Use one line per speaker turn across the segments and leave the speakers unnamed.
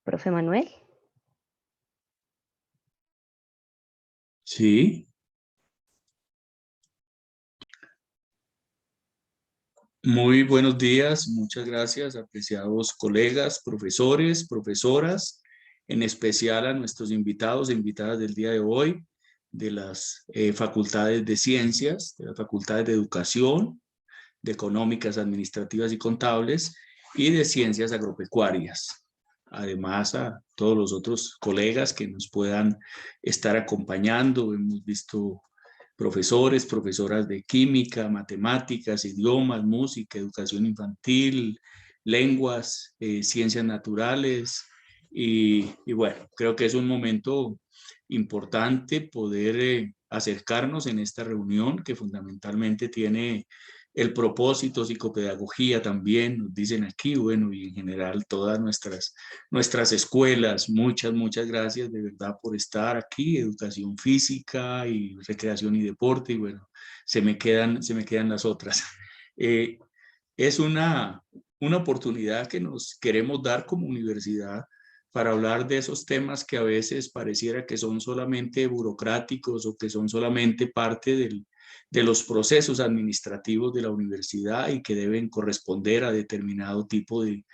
Profe Manuel.
Sí. Muy buenos días, muchas gracias, apreciados colegas, profesores, profesoras, en especial a nuestros invitados e invitadas del día de hoy, de las facultades de ciencias, de las facultades de educación, de económicas, administrativas y contables, y de ciencias agropecuarias. Además, a todos los otros colegas que nos puedan estar acompañando. Hemos visto profesores, profesoras de química, matemáticas, idiomas, música, educación infantil, lenguas, ciencias naturales. Y bueno, creo que es un momento importante poder acercarnos en esta reunión que fundamentalmente tiene el propósito, psicopedagogía también, nos dicen aquí, bueno, y en general todas nuestras escuelas. Muchas gracias de verdad por estar aquí, educación física y recreación y deporte, y bueno, se me quedan las otras. Eh, es una oportunidad que nos queremos dar como universidad para hablar de esos temas que a veces pareciera que son solamente burocráticos o que son solamente parte de los procesos administrativos de la universidad y que deben corresponder a determinado tipo de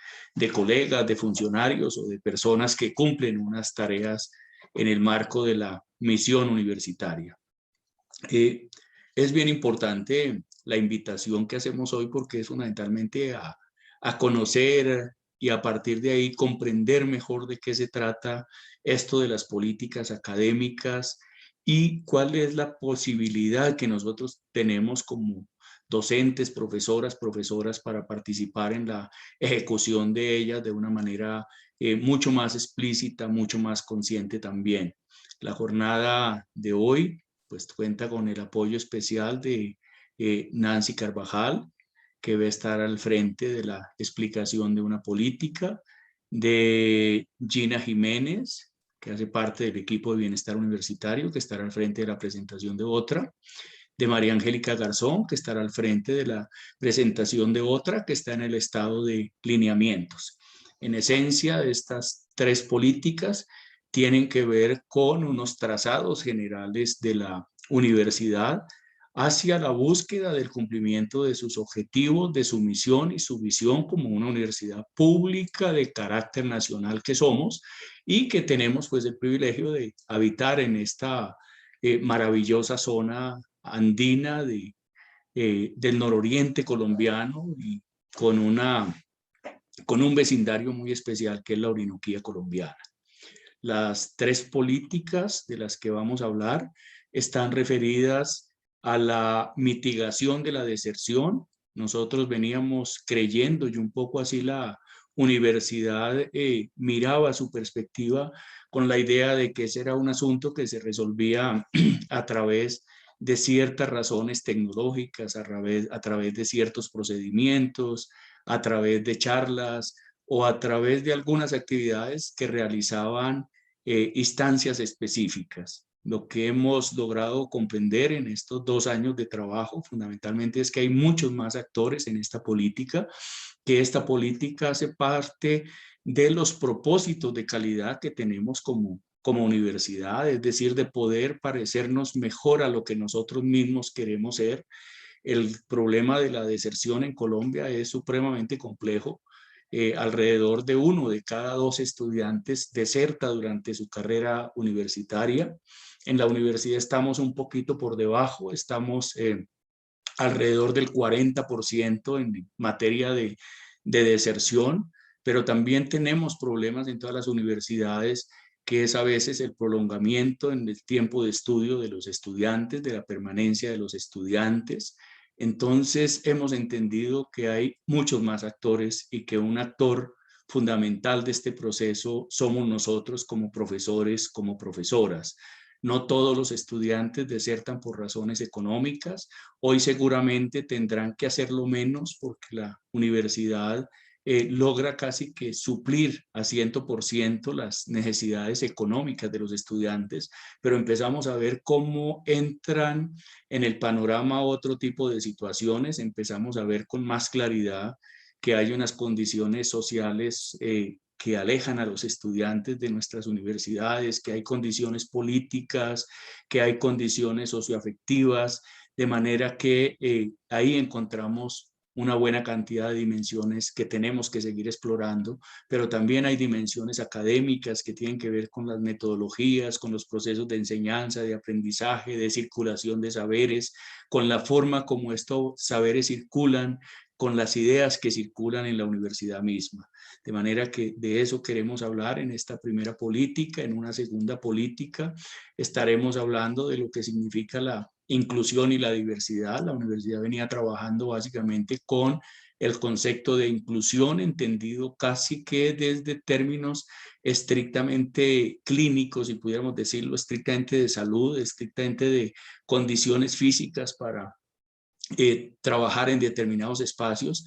colegas, de funcionarios o de personas que cumplen unas tareas en el marco de la misión universitaria. Es bien importante la invitación que hacemos hoy porque es fundamentalmente a conocer y a partir de ahí comprender mejor de qué se trata esto de las políticas académicas y cuál es la posibilidad que nosotros tenemos como docentes, profesoras para participar en la ejecución de ellas de una manera mucho más explícita, mucho más consciente también. La jornada de hoy pues cuenta con el apoyo especial de Nancy Carvajal, que va a estar al frente de la explicación de una política, de Gina Jiménez, que hace parte del equipo de bienestar universitario, que estará al frente de la presentación de otra, de María Angélica Garzón, que estará al frente de la presentación de otra, que está en el estado de lineamientos. En esencia, estas tres políticas tienen que ver con unos trazados generales de la universidad hacia la búsqueda del cumplimiento de sus objetivos, de su misión y su visión como una universidad pública de carácter nacional que somos y que tenemos pues el privilegio de habitar en esta maravillosa zona andina del nororiente colombiano y con, con un vecindario muy especial que es la Orinoquía colombiana. Las tres políticas de las que vamos a hablar están referidas a la mitigación de la deserción. Nosotros veníamos creyendo y un poco así la universidad miraba su perspectiva con la idea de que ese era un asunto que se resolvía a través de ciertas razones tecnológicas, a través de ciertos procedimientos, a través de charlas o a través de algunas actividades que realizaban instancias específicas. Lo que hemos logrado comprender en estos 2 años de trabajo fundamentalmente es que hay muchos más actores en esta política, que esta política hace parte de los propósitos de calidad que tenemos como universidad, es decir, de poder parecernos mejor a lo que nosotros mismos queremos ser. El problema de la deserción en Colombia es supremamente complejo. Alrededor de 1 de cada 2 estudiantes deserta durante su carrera universitaria. En la universidad estamos un poquito por debajo, estamos alrededor del 40% en materia de deserción, pero también tenemos problemas en todas las universidades, que es a veces el prolongamiento en el tiempo de estudio de los estudiantes, de la permanencia de los estudiantes. Entonces hemos entendido que hay muchos más actores y que un actor fundamental de este proceso somos nosotros como profesores, como profesoras. No todos los estudiantes desertan por razones económicas. Hoy seguramente tendrán que hacerlo menos porque la universidad logra casi que suplir a 100% las necesidades económicas de los estudiantes, pero empezamos a ver cómo entran en el panorama otro tipo de situaciones, empezamos a ver con más claridad que hay unas condiciones sociales que alejan a los estudiantes de nuestras universidades, que hay condiciones políticas, que hay condiciones socioafectivas, de manera que ahí encontramos una buena cantidad de dimensiones que tenemos que seguir explorando, pero también hay dimensiones académicas que tienen que ver con las metodologías, con los procesos de enseñanza, de aprendizaje, de circulación de saberes, con la forma como estos saberes circulan, con las ideas que circulan en la universidad misma. De manera que de eso queremos hablar en esta primera política. En una segunda política estaremos hablando de lo que significa la inclusión y la diversidad. La universidad venía trabajando básicamente con el concepto de inclusión, entendido casi que desde términos estrictamente clínicos, si pudiéramos decirlo, estrictamente de salud, estrictamente de condiciones físicas para trabajar en determinados espacios,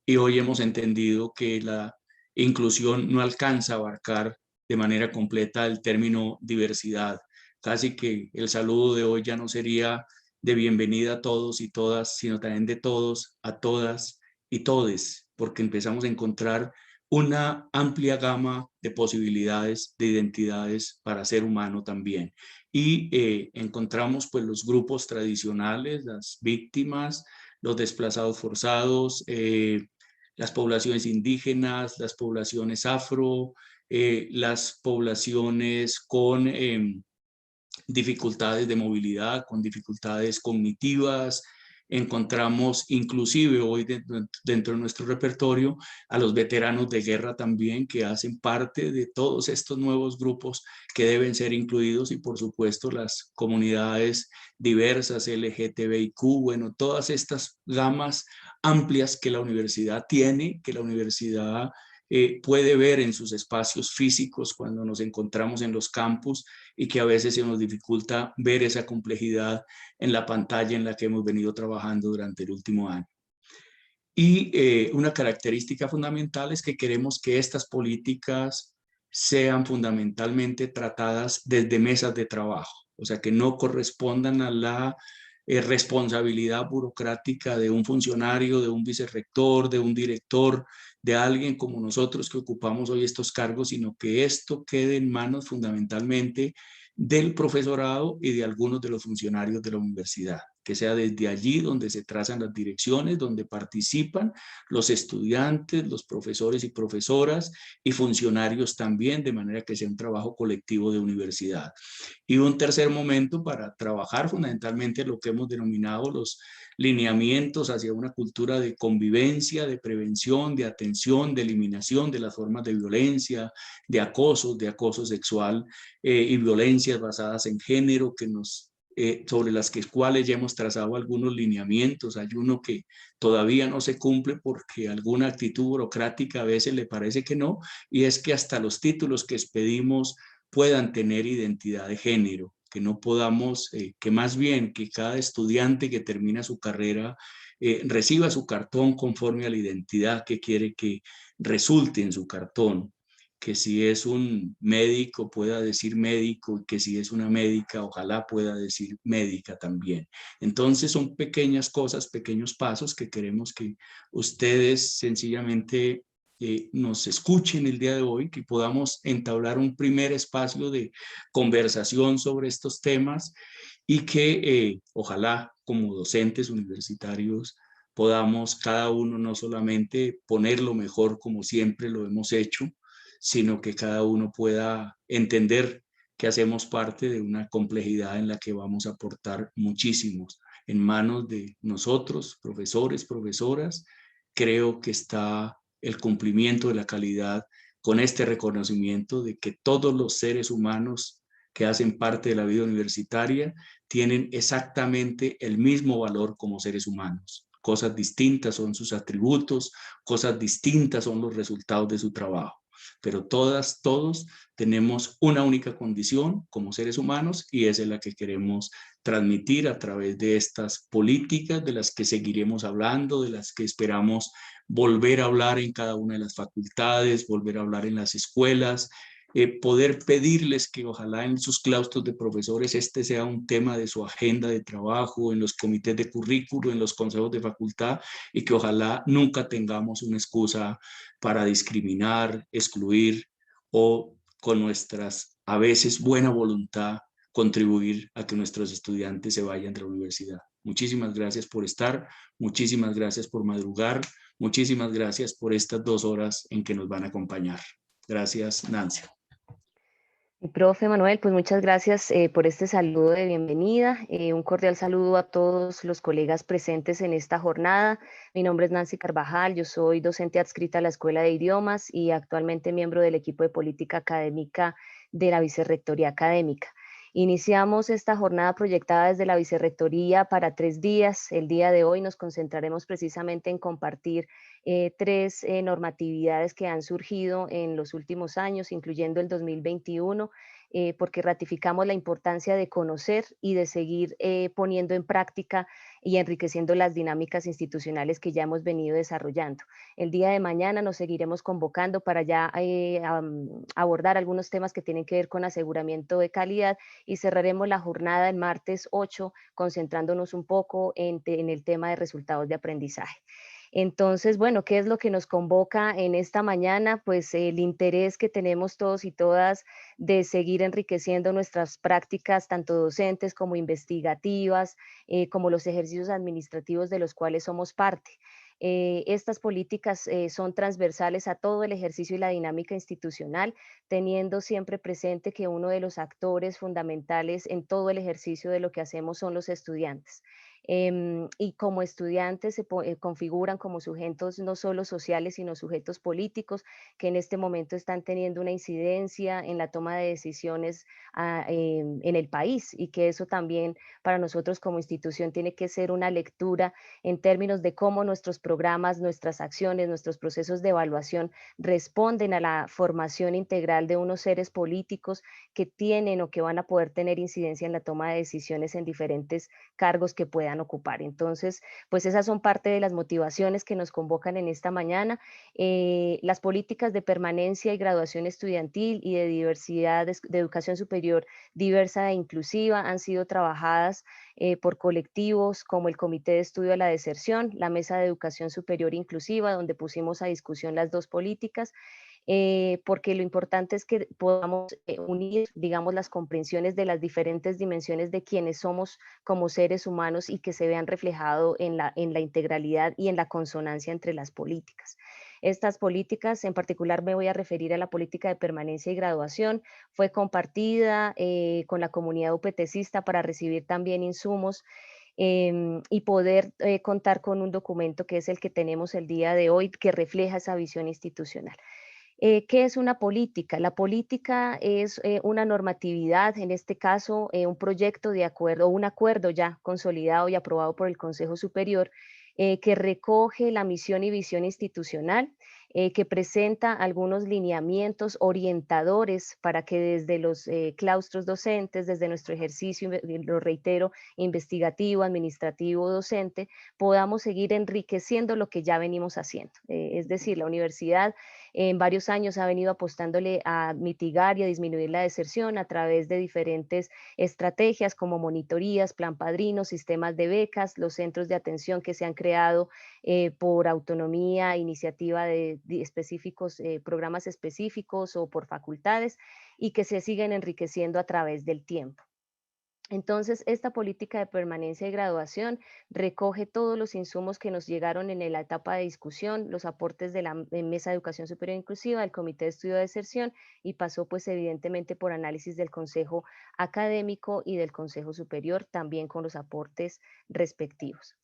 y hoy hemos entendido que la inclusión no alcanza a abarcar de manera completa el término diversidad. Casi que el saludo de hoy ya no sería de bienvenida a todos y todas, sino también de todos, a todas y todes, porque empezamos a encontrar una amplia gama de posibilidades, de identidades para ser humano también. Y encontramos pues los grupos tradicionales, las víctimas, los desplazados forzados, las poblaciones indígenas, las poblaciones afro, las poblaciones con dificultades de movilidad, con dificultades cognitivas. Encontramos inclusive hoy dentro de nuestro repertorio a los veteranos de guerra también, que hacen parte de todos estos nuevos grupos que deben ser incluidos, y por supuesto las comunidades diversas, LGTBIQ, bueno, todas estas gamas amplias que la universidad tiene, que la universidad puede ver en sus espacios físicos cuando nos encontramos en los campus, y que a veces se nos dificulta ver esa complejidad en la pantalla en la que hemos venido trabajando durante el último año. Y una característica fundamental es que queremos que estas políticas sean fundamentalmente tratadas desde mesas de trabajo, o sea, que no correspondan a la responsabilidad burocrática de un funcionario, de un vicerrector, de un director, de alguien como nosotros que ocupamos hoy estos cargos, sino que esto quede en manos fundamentalmente del profesorado y de algunos de los funcionarios de la universidad, que sea desde allí donde se trazan las direcciones, donde participan los estudiantes, los profesores y profesoras y funcionarios también, de manera que sea un trabajo colectivo de universidad. Y un tercer momento para trabajar fundamentalmente lo que hemos denominado los lineamientos hacia una cultura de convivencia, de prevención, de atención, de eliminación de las formas de violencia, de acoso sexual y violencias basadas en género, que sobre las cuales ya hemos trazado algunos lineamientos. Hay uno que todavía no se cumple porque alguna actitud burocrática a veces le parece que no, y es que hasta los títulos que expedimos puedan tener identidad de género, que no podamos, que más bien que cada estudiante que termina su carrera reciba su cartón conforme a la identidad que quiere que resulte en su cartón, que si es un médico pueda decir médico, y que si es una médica ojalá pueda decir médica también. Entonces son pequeñas cosas, pequeños pasos que queremos que ustedes sencillamente nos escuchen el día de hoy, que podamos entablar un primer espacio de conversación sobre estos temas, y que ojalá como docentes universitarios podamos cada uno no solamente poner lo mejor como siempre lo hemos hecho, sino que cada uno pueda entender que hacemos parte de una complejidad en la que vamos a aportar muchísimos. En manos de nosotros, profesores, profesoras, creo que está el cumplimiento de la calidad, con este reconocimiento de que todos los seres humanos que hacen parte de la vida universitaria tienen exactamente el mismo valor como seres humanos. Cosas distintas son sus atributos, cosas distintas son los resultados de su trabajo, pero todas, todos tenemos una única condición como seres humanos, y esa es la que queremos transmitir a través de estas políticas de las que seguiremos hablando, de las que esperamos volver a hablar en cada una de las facultades, volver a hablar en las escuelas, poder pedirles que ojalá en sus claustros de profesores este sea un tema de su agenda de trabajo, en los comités de currículo, en los consejos de facultad, y que ojalá nunca tengamos una excusa para discriminar, excluir o con nuestras a veces buena voluntad contribuir a que nuestros estudiantes se vayan de la universidad. Muchísimas gracias por estar, muchísimas gracias por madrugar, muchísimas gracias por estas 2 horas en que nos van a acompañar. Gracias, Nancy.
Y profe Manuel, pues muchas gracias por este saludo de bienvenida. Un cordial saludo a todos los colegas presentes en esta jornada. Mi nombre es Nancy Carvajal, yo soy docente adscrita a la Escuela de Idiomas y actualmente miembro del equipo de política académica de la Vicerrectoría Académica. Iniciamos esta jornada proyectada desde la Vicerrectoría para 3 días. El día de hoy nos concentraremos precisamente en compartir 3 normatividades que han surgido en los últimos años, incluyendo el 2021, porque ratificamos la importancia de conocer y de seguir poniendo en práctica y enriqueciendo las dinámicas institucionales que ya hemos venido desarrollando. El día de mañana nos seguiremos convocando para ya abordar algunos temas que tienen que ver con aseguramiento de calidad y cerraremos la jornada el martes 8 concentrándonos un poco en el tema de resultados de aprendizaje. Entonces, bueno, ¿qué es lo que nos convoca en esta mañana? Pues el interés que tenemos todos y todas de seguir enriqueciendo nuestras prácticas, tanto docentes como investigativas, como los ejercicios administrativos de los cuales somos parte. Estas políticas son transversales a todo el ejercicio y la dinámica institucional, teniendo siempre presente que uno de los actores fundamentales en todo el ejercicio de lo que hacemos son los estudiantes. Y como estudiantes se configuran como sujetos no solo sociales, sino sujetos políticos que en este momento están teniendo una incidencia en la toma de decisiones en el país y que eso también para nosotros como institución tiene que ser una lectura en términos de cómo nuestros programas, nuestras acciones, nuestros procesos de evaluación responden a la formación integral de unos seres políticos que tienen o que van a poder tener incidencia en la toma de decisiones en diferentes cargos que puedan ocupar. Entonces, pues esas son parte de las motivaciones que nos convocan en esta mañana. Las políticas de permanencia y graduación estudiantil y de diversidad de educación superior diversa e inclusiva han sido trabajadas por colectivos como el Comité de Estudio de la Deserción, la Mesa de Educación Superior Inclusiva, donde pusimos a discusión las dos políticas, porque lo importante es que podamos unir, digamos, las comprensiones de las diferentes dimensiones de quienes somos como seres humanos y que se vean reflejado en la integralidad y en la consonancia entre las políticas. Estas políticas, en particular me voy a referir a la política de permanencia y graduación, fue compartida con la comunidad UPTCista para recibir también insumos y poder contar con un documento que es el que tenemos el día de hoy, que refleja esa visión institucional. ¿Qué es una política? La política es una normatividad, en este caso un proyecto de acuerdo, o un acuerdo ya consolidado y aprobado por el Consejo Superior, que recoge la misión y visión institucional, que presenta algunos lineamientos orientadores para que desde los claustros docentes, desde nuestro ejercicio, lo reitero, investigativo, administrativo, docente, podamos seguir enriqueciendo lo que ya venimos haciendo. Es decir, la universidad en varios años ha venido apostándole a mitigar y a disminuir la deserción a través de diferentes estrategias como monitorías, plan padrino, sistemas de becas, los centros de atención que se han creado por autonomía, iniciativa de específicos, programas específicos o por facultades y que se siguen enriqueciendo a través del tiempo. Entonces, esta política de permanencia y graduación recoge todos los insumos que nos llegaron en la etapa de discusión, los aportes de la Mesa de Educación Superior Inclusiva, del Comité de Estudio de Deserción y pasó pues evidentemente por análisis del Consejo Académico y del Consejo Superior, también con los aportes respectivos.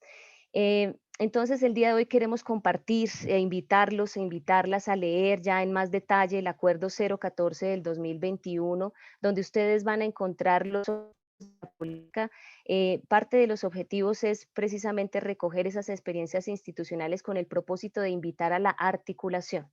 Entonces, el día de hoy queremos compartir invitarlos e invitarlas a leer ya en más detalle el Acuerdo 014 del 2021, donde ustedes van a encontrar los pública. Parte de los objetivos es precisamente recoger esas experiencias institucionales con el propósito de invitar a la articulación.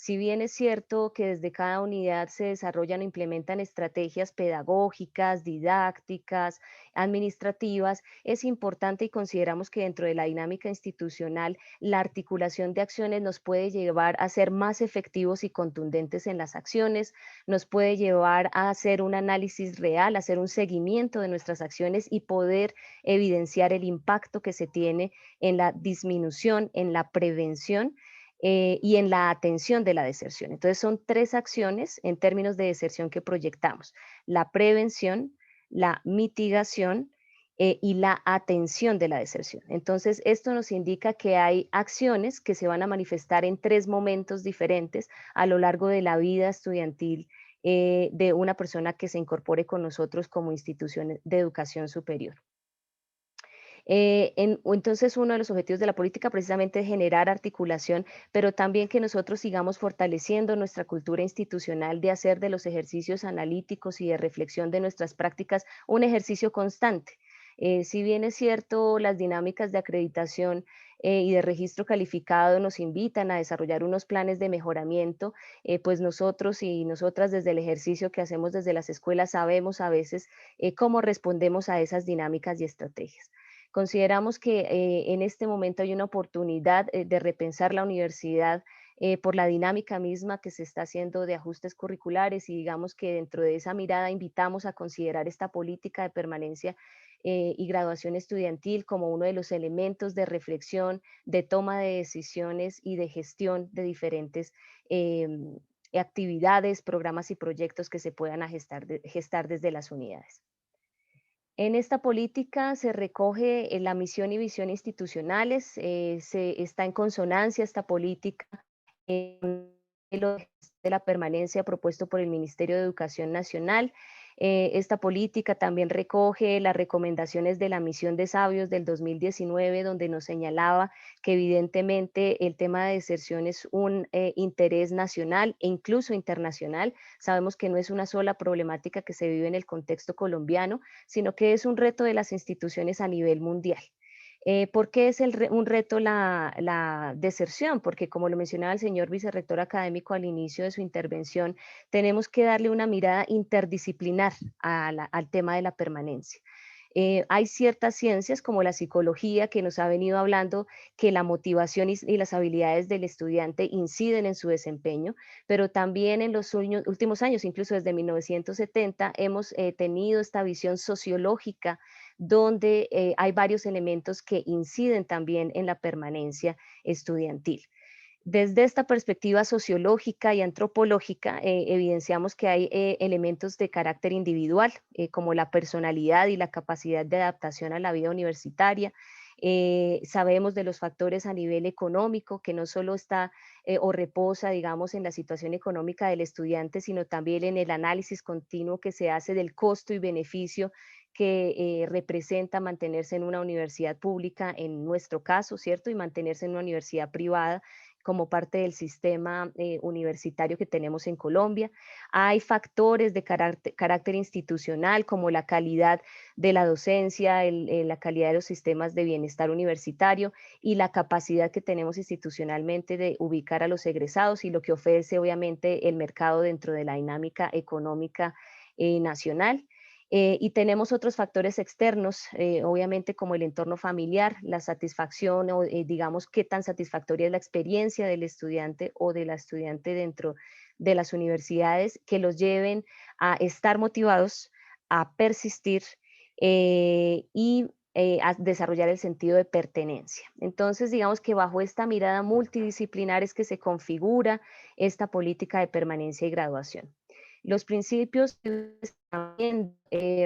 Si bien es cierto que desde cada unidad se desarrollan o implementan estrategias pedagógicas, didácticas, administrativas, es importante y consideramos que dentro de la dinámica institucional la articulación de acciones nos puede llevar a ser más efectivos y contundentes en las acciones, nos puede llevar a hacer un análisis real, hacer un seguimiento de nuestras acciones y poder evidenciar el impacto que se tiene en la disminución, en la prevención y en la atención de la deserción. Entonces son tres acciones en términos de deserción que proyectamos: la prevención, la mitigación y la atención de la deserción. Entonces, esto nos indica que hay acciones que se van a manifestar en tres momentos diferentes a lo largo de la vida estudiantil de una persona que se incorpore con nosotros como institución de educación superior. Entonces, uno de los objetivos de la política precisamente es generar articulación, pero también que nosotros sigamos fortaleciendo nuestra cultura institucional de hacer de los ejercicios analíticos y de reflexión de nuestras prácticas un ejercicio constante. Si bien es cierto, las dinámicas de acreditación y de registro calificado nos invitan a desarrollar unos planes de mejoramiento, pues nosotros y nosotras desde el ejercicio que hacemos desde las escuelas sabemos a veces cómo respondemos a esas dinámicas y estrategias. Consideramos que en este momento hay una oportunidad de repensar la universidad por la dinámica misma que se está haciendo de ajustes curriculares y digamos que dentro de esa mirada invitamos a considerar esta política de permanencia y graduación estudiantil como uno de los elementos de reflexión, de toma de decisiones y de gestión de diferentes actividades, programas y proyectos que se puedan gestar desde las unidades. En esta política se recoge la misión y visión institucionales, está en consonancia esta política de la permanencia propuesto por el Ministerio de Educación Nacional. Esta política también recoge las recomendaciones de la misión de sabios del 2019, donde nos señalaba que evidentemente el tema de deserción es un interés nacional e incluso internacional. Sabemos que no es una sola problemática que se vive en el contexto colombiano, sino que es un reto de las instituciones a nivel mundial. ¿Por qué es un reto la deserción? Porque como lo mencionaba el señor vicerrector académico al inicio de su intervención, tenemos que darle una mirada interdisciplinar al tema de la permanencia. Hay ciertas ciencias como la psicología que nos ha venido hablando que la motivación y las habilidades del estudiante inciden en su desempeño, pero también en los últimos años, incluso desde 1970, hemos tenido esta visión sociológica donde hay varios elementos que inciden también en la permanencia estudiantil. Desde esta perspectiva sociológica y antropológica, evidenciamos que hay elementos de carácter individual, como la personalidad y la capacidad de adaptación a la vida universitaria. Sabemos de los factores a nivel económico, que no solo está o reposa, digamos, en la situación económica del estudiante, sino también en el análisis continuo que se hace del costo y beneficio que representa mantenerse en una universidad pública, en nuestro caso, ¿cierto? Y mantenerse en una universidad privada como parte del sistema universitario que tenemos en Colombia. Hay factores de carácter institucional como la calidad de la docencia, la calidad de los sistemas de bienestar universitario y la capacidad que tenemos institucionalmente de ubicar a los egresados y lo que ofrece obviamente el mercado dentro de la dinámica económica nacional. Y tenemos otros factores externos, obviamente como el entorno familiar, la satisfacción o digamos qué tan satisfactoria es la experiencia del estudiante o de la estudiante dentro de las universidades que los lleven a estar motivados, a persistir y a desarrollar el sentido de pertenencia. Entonces, digamos que bajo esta mirada multidisciplinar es que se configura esta política de permanencia y graduación. Los principios también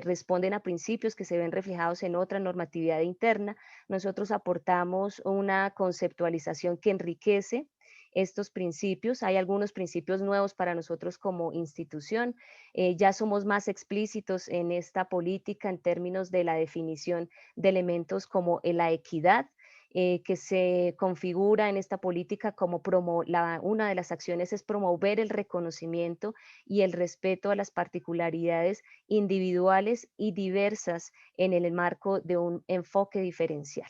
responden a principios que se ven reflejados en otra normatividad interna. Nosotros aportamos una conceptualización que enriquece estos principios. Hay algunos principios nuevos para nosotros como institución. Ya somos más explícitos en esta política en términos de la definición de elementos como la equidad, que se configura en esta política como una de las acciones es promover el reconocimiento y el respeto a las particularidades individuales y diversas en el marco de un enfoque diferencial.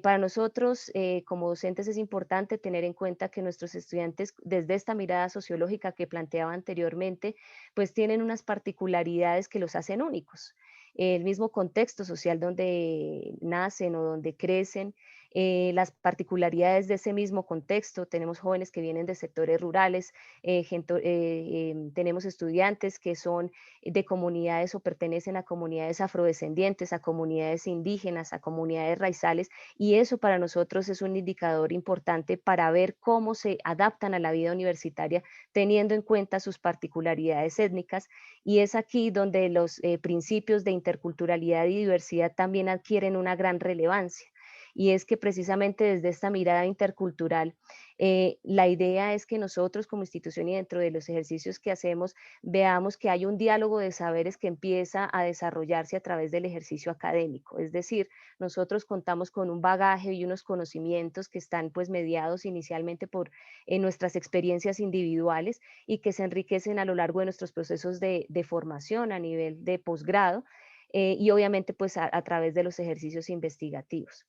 Para nosotros, como docentes, es importante tener en cuenta que nuestros estudiantes, desde esta mirada sociológica que planteaba anteriormente, pues tienen unas particularidades que los hacen únicos. El mismo contexto social donde nacen o donde crecen, las particularidades de ese mismo contexto. Tenemos jóvenes que vienen de sectores rurales, tenemos estudiantes que son de comunidades o pertenecen a comunidades afrodescendientes, a comunidades indígenas, a comunidades raizales, y eso para nosotros es un indicador importante para ver cómo se adaptan a la vida universitaria teniendo en cuenta sus particularidades étnicas, y es aquí donde los principios de interculturalidad y diversidad también adquieren una gran relevancia. Y es que precisamente desde esta mirada intercultural, la idea es que nosotros como institución y dentro de los ejercicios que hacemos, veamos que hay un diálogo de saberes que empieza a desarrollarse a través del ejercicio académico. Es decir, nosotros contamos con un bagaje y unos conocimientos que están pues mediados inicialmente por nuestras experiencias individuales y que se enriquecen a lo largo de nuestros procesos de formación a nivel de posgrado, y obviamente pues a través de los ejercicios investigativos.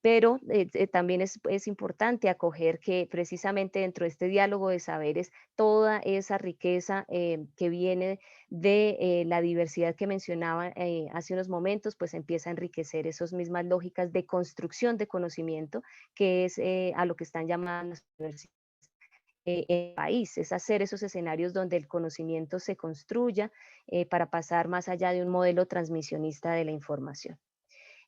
Pero también es importante acoger que precisamente dentro de este diálogo de saberes, toda esa riqueza que viene de la diversidad que mencionaba hace unos momentos, pues empieza a enriquecer esas mismas lógicas de construcción de conocimiento, que es a lo que están llamando las universidades en el país, es hacer esos escenarios donde el conocimiento se construya para pasar más allá de un modelo transmisionista de la información.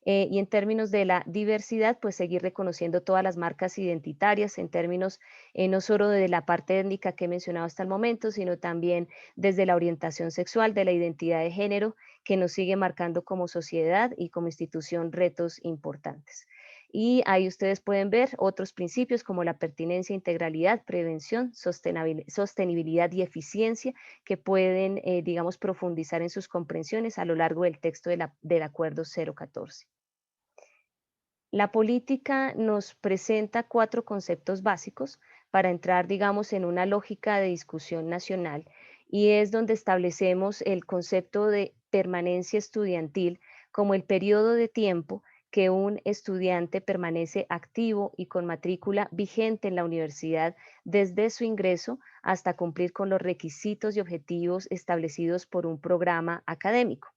Y en términos de la diversidad, pues seguir reconociendo todas las marcas identitarias en términos no solo de la parte étnica que he mencionado hasta el momento, sino también desde la orientación sexual, de la identidad de género, que nos sigue marcando como sociedad y como institución retos importantes. Y ahí ustedes pueden ver otros principios como la pertinencia, integralidad, prevención, sostenibilidad y eficiencia que pueden, digamos, profundizar en sus comprensiones a lo largo del texto del Acuerdo 014. La política nos presenta 4 conceptos básicos para entrar, digamos, en una lógica de discusión nacional, y es donde establecemos el concepto de permanencia estudiantil como el periodo de tiempo que un estudiante permanece activo y con matrícula vigente en la universidad desde su ingreso hasta cumplir con los requisitos y objetivos establecidos por un programa académico.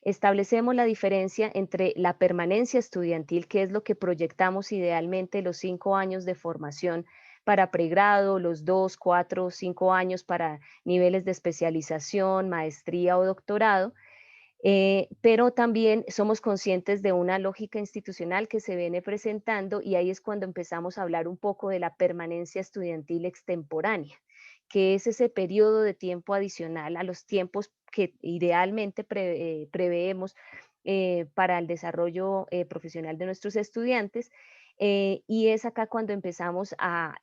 Establecemos la diferencia entre la permanencia estudiantil, que es lo que proyectamos idealmente los 5 años de formación para pregrado, los 2, 4, 5 años para niveles de especialización, maestría o doctorado, pero también somos conscientes de una lógica institucional que se viene presentando, y ahí es cuando empezamos a hablar un poco de la permanencia estudiantil extemporánea, que es ese periodo de tiempo adicional a los tiempos que idealmente preveemos para el desarrollo profesional de nuestros estudiantes. Y es acá cuando empezamos a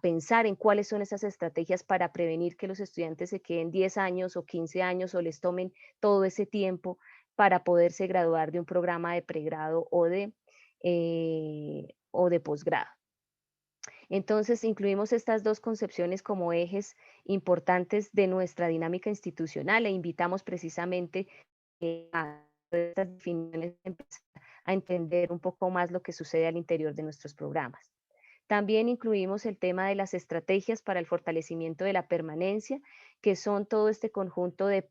pensar en cuáles son esas estrategias para prevenir que los estudiantes se queden 10 años o 15 años o les tomen todo ese tiempo para poderse graduar de un programa de pregrado o de posgrado. Entonces, incluimos estas dos concepciones como ejes importantes de nuestra dinámica institucional e invitamos precisamente a estas definiciones empezar a entender un poco más lo que sucede al interior de nuestros programas. También incluimos el tema de las estrategias para el fortalecimiento de la permanencia, que son todo este conjunto de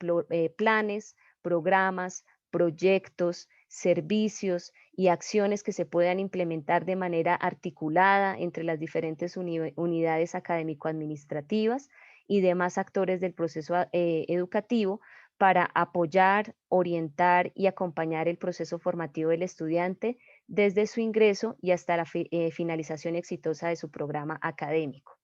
planes, programas, proyectos, servicios y acciones que se puedan implementar de manera articulada entre las diferentes unidades académico-administrativas y demás actores del proceso educativo para apoyar, orientar y acompañar el proceso formativo del estudiante desde su ingreso y hasta la finalización exitosa de su programa académico.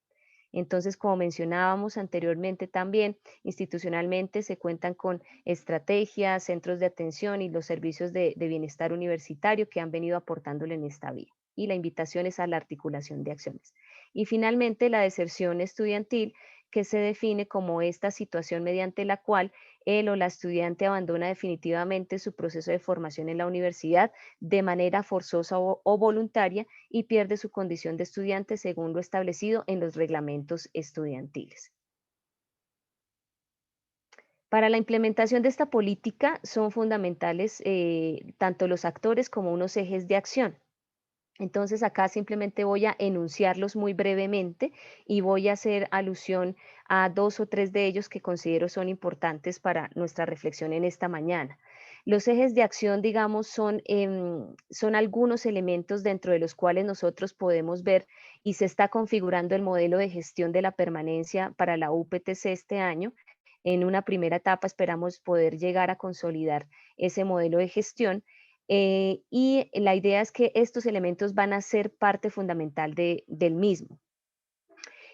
Entonces, como mencionábamos anteriormente también, institucionalmente se cuentan con estrategias, centros de atención y los servicios de bienestar universitario que han venido aportándole en esta vía. Y la invitación es a la articulación de acciones. Y finalmente, la deserción estudiantil, que se define como esta situación mediante la cual él o la estudiante abandona definitivamente su proceso de formación en la universidad de manera forzosa o voluntaria y pierde su condición de estudiante según lo establecido en los reglamentos estudiantiles. Para la implementación de esta política son fundamentales tanto los actores como unos ejes de acción. Entonces acá simplemente voy a enunciarlos muy brevemente y voy a hacer alusión a 2 o 3 de ellos que considero son importantes para nuestra reflexión en esta mañana. Los ejes de acción, digamos, son algunos elementos dentro de los cuales nosotros podemos ver y se está configurando el modelo de gestión de la permanencia para la UPTC este año. En una primera etapa esperamos poder llegar a consolidar ese modelo de gestión y la idea es que estos elementos van a ser parte fundamental del mismo.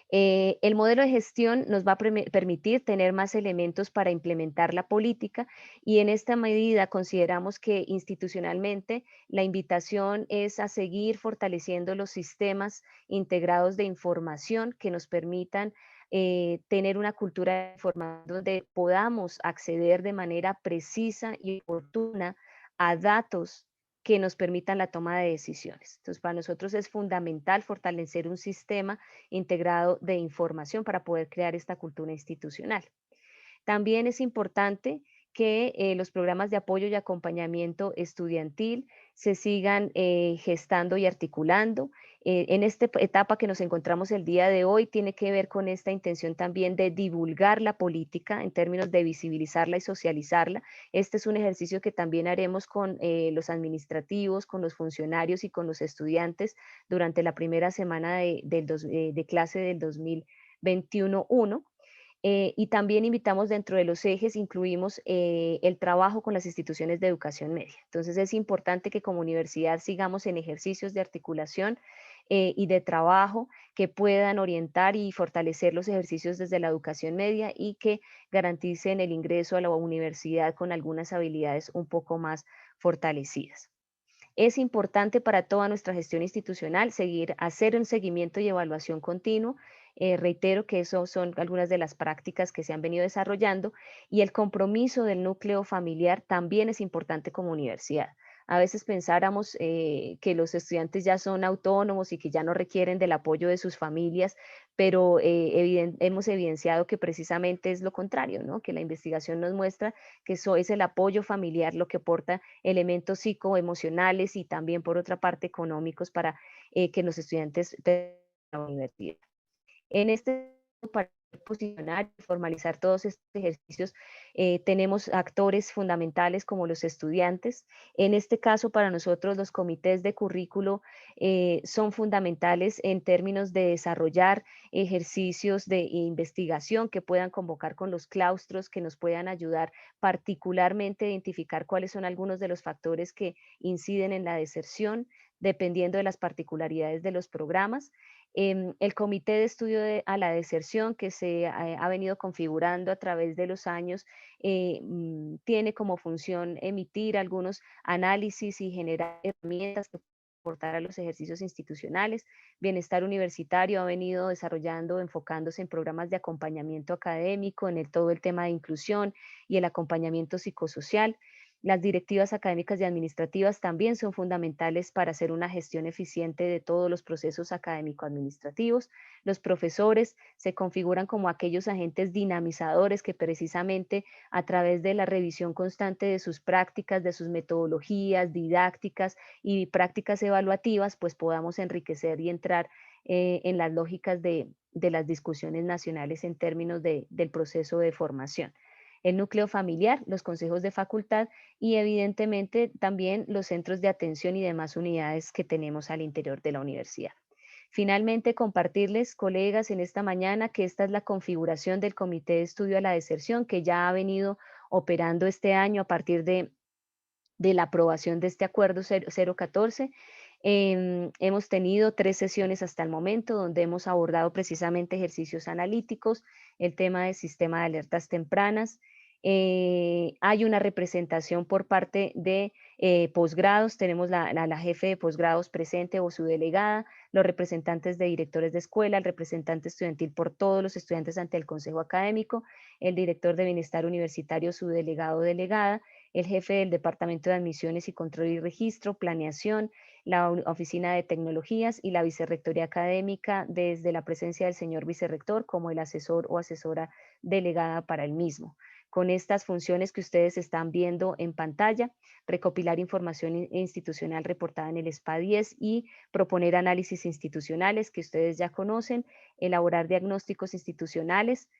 El modelo de gestión nos va a permitir tener más elementos para implementar la política y en esta medida consideramos que institucionalmente la invitación es a seguir fortaleciendo los sistemas integrados de información que nos permitan tener una cultura de información donde podamos acceder de manera precisa y oportuna a datos que nos permitan la toma de decisiones. Entonces, para nosotros es fundamental fortalecer un sistema integrado de información para poder crear esta cultura institucional. También es importante que los programas de apoyo y acompañamiento estudiantil se sigan gestando y articulando. En esta etapa que nos encontramos el día de hoy tiene que ver con esta intención también de divulgar la política en términos de visibilizarla y socializarla. Este es un ejercicio que también haremos con los administrativos, con los funcionarios y con los estudiantes durante la primera semana de clase del 2021-1. Y también invitamos dentro de los ejes, incluimos el trabajo con las instituciones de educación media. Entonces es importante que como universidad sigamos en ejercicios de articulación y de trabajo que puedan orientar y fortalecer los ejercicios desde la educación media y que garanticen el ingreso a la universidad con algunas habilidades un poco más fortalecidas. Es importante para toda nuestra gestión institucional hacer un seguimiento y evaluación continuo. Reitero que eso son algunas de las prácticas que se han venido desarrollando y el compromiso del núcleo familiar también es importante como universidad. A veces pensáramos que los estudiantes ya son autónomos y que ya no requieren del apoyo de sus familias, pero hemos evidenciado que precisamente es lo contrario, ¿no? Que la investigación nos muestra que eso es el apoyo familiar lo que aporta elementos psicoemocionales y también por otra parte económicos para que los estudiantes de la universidad. En este para posicionar y formalizar todos estos ejercicios, tenemos actores fundamentales como los estudiantes. En este caso, para nosotros, los comités de currículo son fundamentales en términos de desarrollar ejercicios de investigación que puedan convocar con los claustros, que nos puedan ayudar particularmente a identificar cuáles son algunos de los factores que inciden en la deserción, dependiendo de las particularidades de los programas. El comité de estudio a la deserción que se ha venido configurando a través de los años tiene como función emitir algunos análisis y generar herramientas que aportar a los ejercicios institucionales. Bienestar Universitario ha venido desarrollando, enfocándose en programas de acompañamiento académico, en todo el tema de inclusión y el acompañamiento psicosocial. Las directivas académicas y administrativas también son fundamentales para hacer una gestión eficiente de todos los procesos académico-administrativos. Los profesores se configuran como aquellos agentes dinamizadores que precisamente a través de la revisión constante de sus prácticas, de sus metodologías didácticas y prácticas evaluativas, pues podamos enriquecer y entrar en las lógicas de las discusiones nacionales en términos del proceso de formación. El núcleo familiar, los consejos de facultad y evidentemente también los centros de atención y demás unidades que tenemos al interior de la universidad. Finalmente, compartirles, colegas, en esta mañana que esta es la configuración del Comité de Estudio a la Deserción que ya ha venido operando este año a partir de la aprobación de este acuerdo 014. Hemos tenido 3 sesiones hasta el momento donde hemos abordado precisamente ejercicios analíticos, el tema del sistema de alertas tempranas. Hay una representación por parte de posgrados, tenemos la jefe de posgrados presente o su delegada, los representantes de directores de escuela, el representante estudiantil por todos los estudiantes ante el consejo académico, el director de bienestar universitario, su delegado o delegada, el jefe del Departamento de Admisiones y Control y Registro, Planeación, la Oficina de Tecnologías y la Vicerrectoría Académica desde la presencia del señor vicerrector como el asesor o asesora delegada para el mismo. con estas funciones que ustedes están viendo en pantalla: recopilar información institucional reportada en el SPA 10 y proponer análisis institucionales que ustedes ya conocen, elaborar diagnósticos institucionales,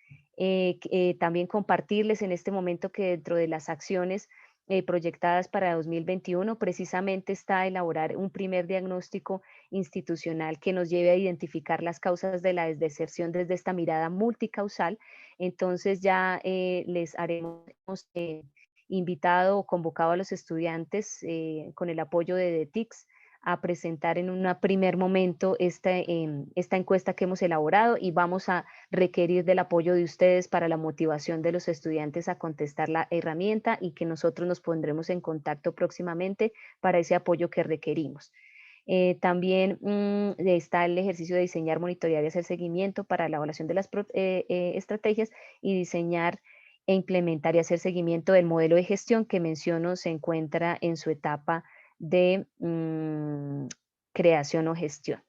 también compartirles en este momento que dentro de las acciones proyectadas para 2021 precisamente está elaborar un primer diagnóstico institucional que nos lleve a identificar las causas de la deserción desde esta mirada multicausal. Entonces ya les haremos invitado o convocado a los estudiantes con el apoyo de DETICS a presentar en un primer momento esta encuesta que hemos elaborado, y vamos a requerir del apoyo de ustedes para la motivación de los estudiantes a contestar la herramienta, y que nosotros nos pondremos en contacto próximamente para ese apoyo que requerimos. También está el ejercicio de diseñar, monitorear y hacer seguimiento para la evaluación de las estrategias, y diseñar e implementar y hacer seguimiento del modelo de gestión que menciono se encuentra en su etapa de creación o gestión.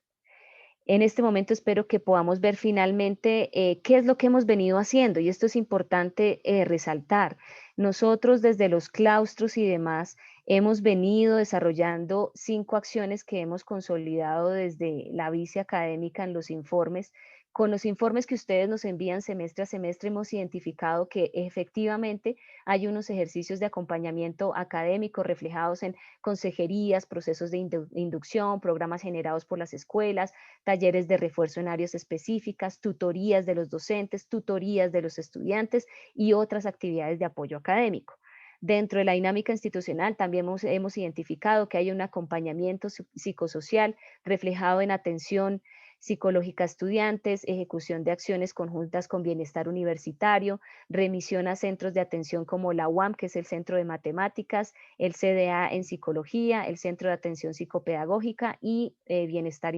En este momento espero que podamos ver finalmente qué es lo que hemos venido haciendo, y esto es importante resaltar. Nosotros desde los claustros y demás hemos venido desarrollando 5 acciones que hemos consolidado desde la vice académica en los informes. Con los informes que ustedes nos envían semestre a semestre hemos identificado que efectivamente hay unos ejercicios de acompañamiento académico reflejados en consejerías, procesos de inducción, programas generados por las escuelas, talleres de refuerzo en áreas específicas, tutorías de los docentes, tutorías de los estudiantes y otras actividades de apoyo académico. Dentro de la dinámica institucional también hemos identificado que hay un acompañamiento psicosocial reflejado en atención psicológica a estudiantes, ejecución de acciones conjuntas con bienestar universitario, remisión a centros de atención como la UAM, que es el Centro de Matemáticas, el CDA en Psicología, el Centro de Atención Psicopedagógica y bienestar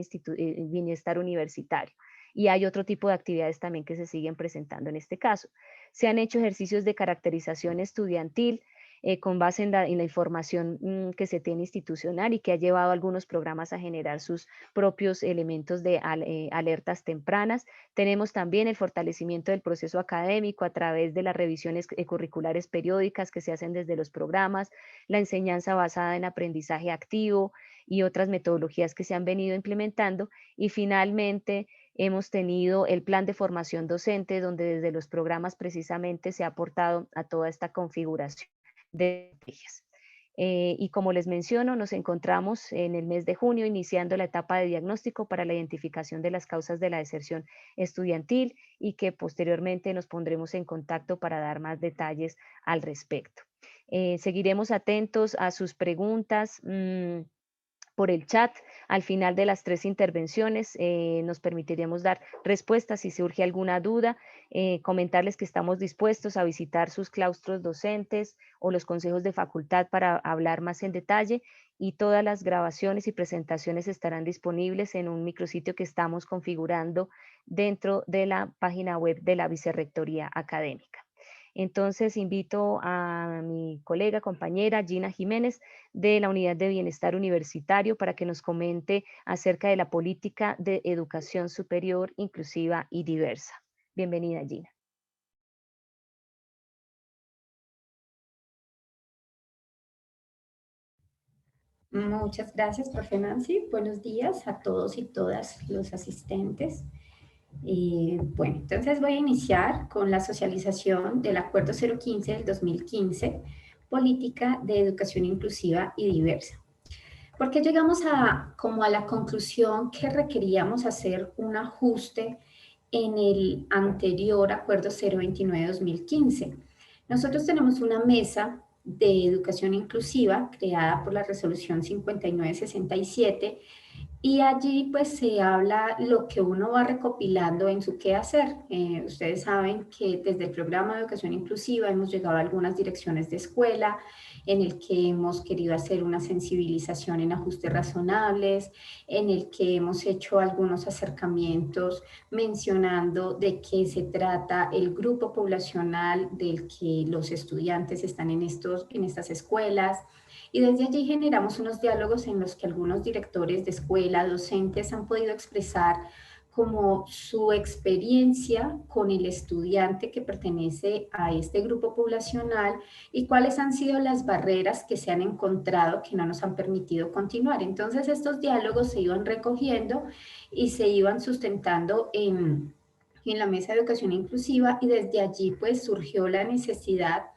universitario. Y hay otro tipo de actividades también que se siguen presentando en este caso. Se han hecho ejercicios de caracterización estudiantil, con base en la información que se tiene institucional y que ha llevado a algunos programas a generar sus propios elementos de alertas tempranas. Tenemos también el fortalecimiento del proceso académico a través de las revisiones curriculares periódicas que se hacen desde los programas, la enseñanza basada en aprendizaje activo y otras metodologías que se han venido implementando. Y finalmente hemos tenido el plan de formación docente, donde desde los programas precisamente se ha aportado a toda esta configuración de estrategias. Y como les menciono, nos encontramos en el mes de junio iniciando la etapa de diagnóstico para la identificación de las causas de la deserción estudiantil, y que posteriormente nos pondremos en contacto para dar más detalles al respecto. Seguiremos atentos a sus preguntas por el chat. Al final de las 3 intervenciones nos permitiremos dar respuestas si surge alguna duda, comentarles que estamos dispuestos a visitar sus claustros docentes o los consejos de facultad para hablar más en detalle, y todas las grabaciones y presentaciones estarán disponibles en un micrositio que estamos configurando dentro de la página web de la Vicerrectoría Académica. Entonces invito a mi colega, compañera Gina Jiménez, de la Unidad de Bienestar Universitario, para que nos comente acerca de la política de educación superior, inclusiva y diversa. Bienvenida, Gina.
Muchas gracias, profe Nancy. Buenos días a todos y todas los asistentes. Bueno, entonces voy a iniciar con la socialización del Acuerdo 015 del 2015, Política de Educación Inclusiva y Diversa. Porque llegamos como a la conclusión que requeríamos hacer un ajuste en el anterior Acuerdo 029-2015. Nosotros tenemos una mesa de educación inclusiva creada por la resolución 5967, y allí pues se habla lo que uno va recopilando en su quehacer. Ustedes saben que desde el programa de educación inclusiva hemos llegado a algunas direcciones de escuela en el que hemos querido hacer una sensibilización en ajustes razonables, en el que hemos hecho algunos acercamientos mencionando de qué se trata el grupo poblacional del que los estudiantes están en estas escuelas. Y desde allí generamos unos diálogos en los que algunos directores de escuela, docentes, han podido expresar como su experiencia con el estudiante que pertenece a este grupo poblacional y cuáles han sido las barreras que se han encontrado que no nos han permitido continuar. Entonces estos diálogos se iban recogiendo y se iban sustentando en la Mesa de Educación Inclusiva, y desde allí pues surgió la necesidad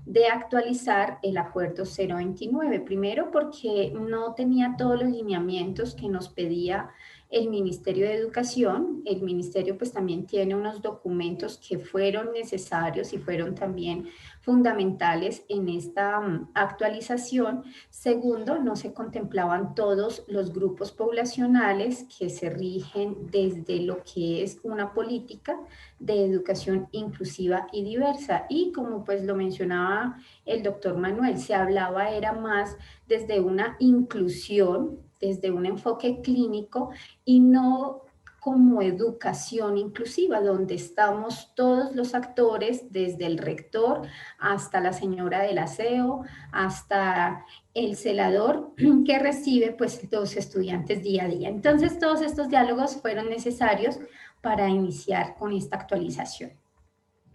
de actualizar el Acuerdo 029. Primero porque no tenía todos los lineamientos que nos pedía el Ministerio de Educación. El Ministerio pues también tiene unos documentos que fueron necesarios y fueron también fundamentales en esta actualización. Segundo, no se contemplaban todos los grupos poblacionales que se rigen desde lo que es una política de educación inclusiva y diversa. Y como pues lo mencionaba el doctor Manuel, se hablaba era más desde una inclusión, desde un enfoque clínico y no como educación inclusiva, donde estamos todos los actores, desde el rector hasta la señora del aseo, hasta el celador que recibe pues los estudiantes día a día. Entonces todos estos diálogos fueron necesarios para iniciar con esta actualización.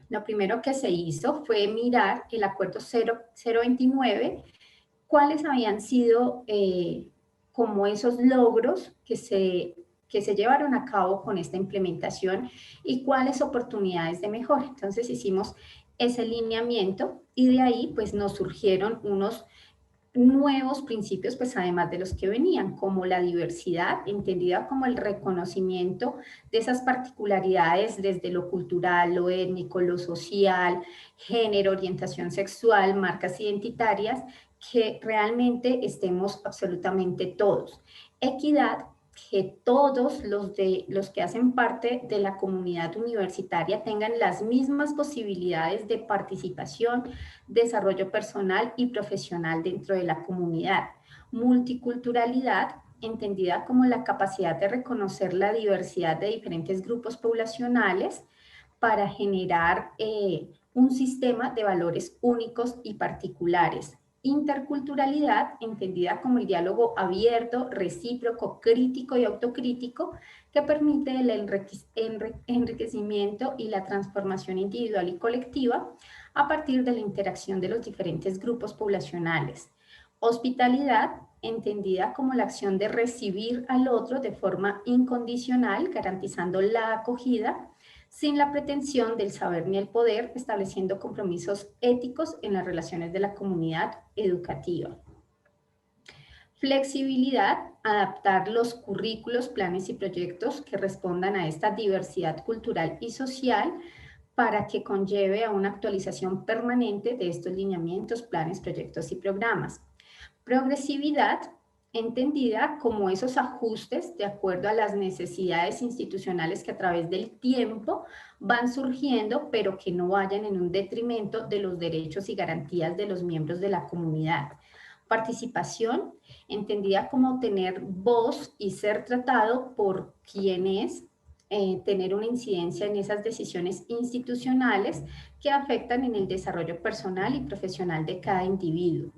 Lo primero que se hizo fue mirar el acuerdo 029, cuáles habían sido como esos logros que se llevaron a cabo con esta implementación y cuáles oportunidades de mejora. Entonces hicimos ese lineamiento y de ahí pues nos surgieron unos nuevos principios, pues además de los que venían, como la diversidad, entendida como el reconocimiento de esas particularidades desde lo cultural, lo étnico, lo social, género, orientación sexual, marcas identitarias, que realmente estemos absolutamente todos. Equidad, que todos los que hacen parte de la comunidad universitaria tengan las mismas posibilidades de participación, desarrollo personal y profesional dentro de la comunidad. Multiculturalidad, entendida como la capacidad de reconocer la diversidad de diferentes grupos poblacionales para generar un sistema de valores únicos y particulares. Interculturalidad, entendida como el diálogo abierto, recíproco, crítico y autocrítico, que permite el enriquecimiento y la transformación individual y colectiva a partir de la interacción de los diferentes grupos poblacionales. Hospitalidad, entendida como la acción de recibir al otro de forma incondicional, garantizando la acogida, sin la pretensión del saber ni el poder, estableciendo compromisos éticos en las relaciones de la comunidad educativa. Flexibilidad, adaptar los currículos, planes y proyectos que respondan a esta diversidad cultural y social para que conlleve a una actualización permanente de estos lineamientos, planes, proyectos y programas. Progresividad, entendida como esos ajustes de acuerdo a las necesidades institucionales que a través del tiempo van surgiendo, pero que no vayan en un detrimento de los derechos y garantías de los miembros de la comunidad. Participación, entendida como tener voz y ser tratado por quien es, tener una incidencia en esas decisiones institucionales que afectan en el desarrollo personal y profesional de cada individuo.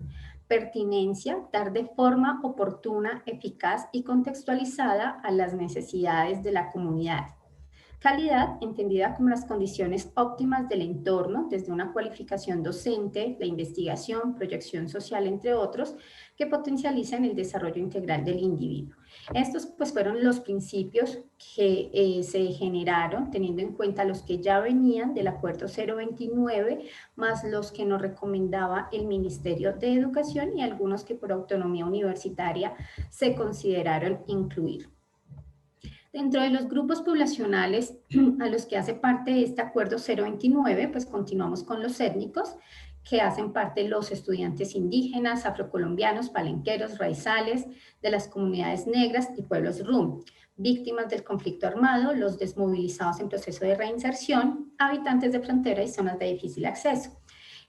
Pertinencia, dar de forma oportuna, eficaz y contextualizada a las necesidades de la comunidad. Calidad, entendida como las condiciones óptimas del entorno, desde una cualificación docente, la investigación, proyección social, entre otros, que potencializan el desarrollo integral del individuo. Estos pues fueron los principios que se generaron teniendo en cuenta los que ya venían del Acuerdo 029, más los que nos recomendaba el Ministerio de Educación y algunos que por autonomía universitaria se consideraron incluir. Dentro de los grupos poblacionales a los que hace parte este Acuerdo 029, pues continuamos con los étnicos, que hacen parte los estudiantes indígenas, afrocolombianos, palenqueros, raizales, de las comunidades negras y pueblos rum, víctimas del conflicto armado, los desmovilizados en proceso de reinserción, habitantes de frontera y zonas de difícil acceso.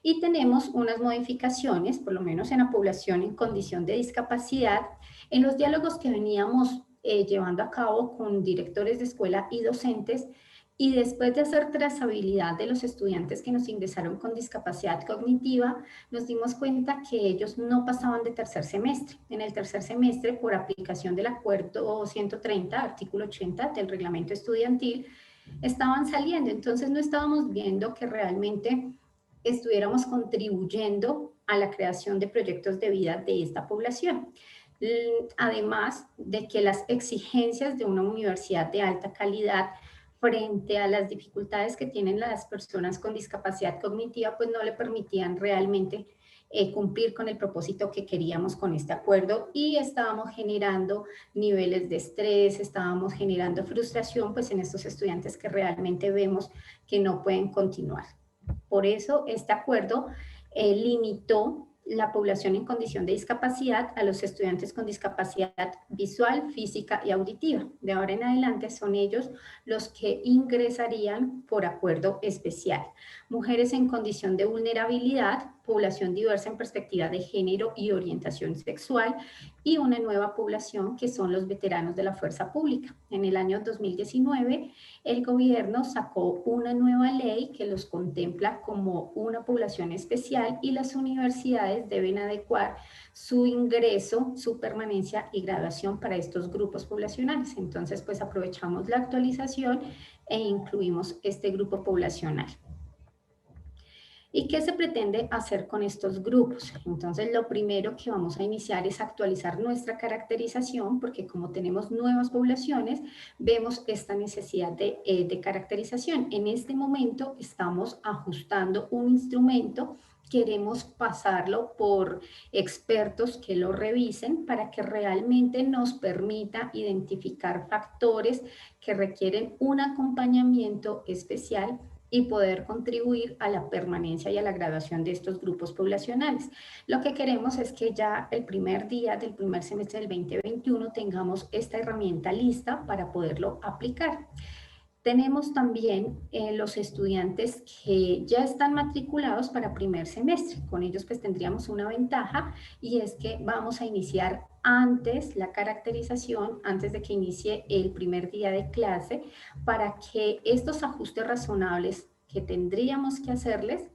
Y tenemos unas modificaciones, por lo menos en la población en condición de discapacidad, en los diálogos que veníamos llevando a cabo con directores de escuela y docentes, y después de hacer trazabilidad de los estudiantes que nos ingresaron con discapacidad cognitiva, nos dimos cuenta que ellos no pasaban de tercer semestre. En el tercer semestre, por aplicación del acuerdo 130, artículo 80 del reglamento estudiantil, estaban saliendo. Entonces no estábamos viendo que realmente estuviéramos contribuyendo a la creación de proyectos de vida de esta población. Además de que las exigencias de una universidad de alta calidad frente a las dificultades que tienen las personas con discapacidad cognitiva, pues no le permitían realmente cumplir con el propósito que queríamos con este acuerdo, y estábamos generando niveles de estrés, estábamos generando frustración pues en estos estudiantes que realmente vemos que no pueden continuar. Por eso este acuerdo limitó la población en condición de discapacidad a los estudiantes con discapacidad visual, física y auditiva. De ahora en adelante son ellos los que ingresarían por acuerdo especial. Mujeres en condición de vulnerabilidad, población diversa en perspectiva de género y orientación sexual, y una nueva población que son los veteranos de la fuerza pública. En el año 2019, el gobierno sacó una nueva ley que los contempla como una población especial, y las universidades deben adecuar su ingreso, su permanencia y graduación para estos grupos poblacionales. Entonces, pues aprovechamos la actualización e incluimos este grupo poblacional. ¿Y qué se pretende hacer con estos grupos? Entonces, lo primero que vamos a iniciar es actualizar nuestra caracterización, porque como tenemos nuevas poblaciones, vemos esta necesidad de caracterización. En este momento estamos ajustando un instrumento, queremos pasarlo por expertos que lo revisen para que realmente nos permita identificar factores que requieren un acompañamiento especial y poder contribuir a la permanencia y a la graduación de estos grupos poblacionales. Lo que queremos es que ya el primer día del primer semestre del 2021 tengamos esta herramienta lista para poderlo aplicar. Tenemos también los estudiantes que ya están matriculados para primer semestre. Con ellos pues tendríamos una ventaja, y es que vamos a iniciar antes la caracterización, antes de que inicie el primer día de clase, para que estos ajustes razonables que tendríamos que hacerles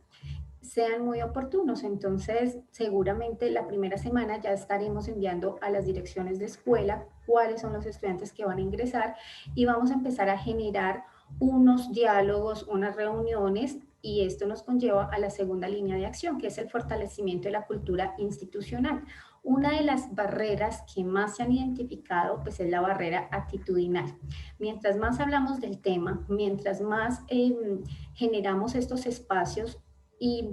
sean muy oportunos. Entonces, seguramente la primera semana ya estaremos enviando a las direcciones de escuela cuáles son los estudiantes que van a ingresar, y vamos a empezar a generar unos diálogos, unas reuniones, y esto nos conlleva a la segunda línea de acción, que es el fortalecimiento de la cultura institucional. Una de las barreras que más se han identificado pues es la barrera actitudinal. Mientras más hablamos del tema, mientras más generamos estos espacios y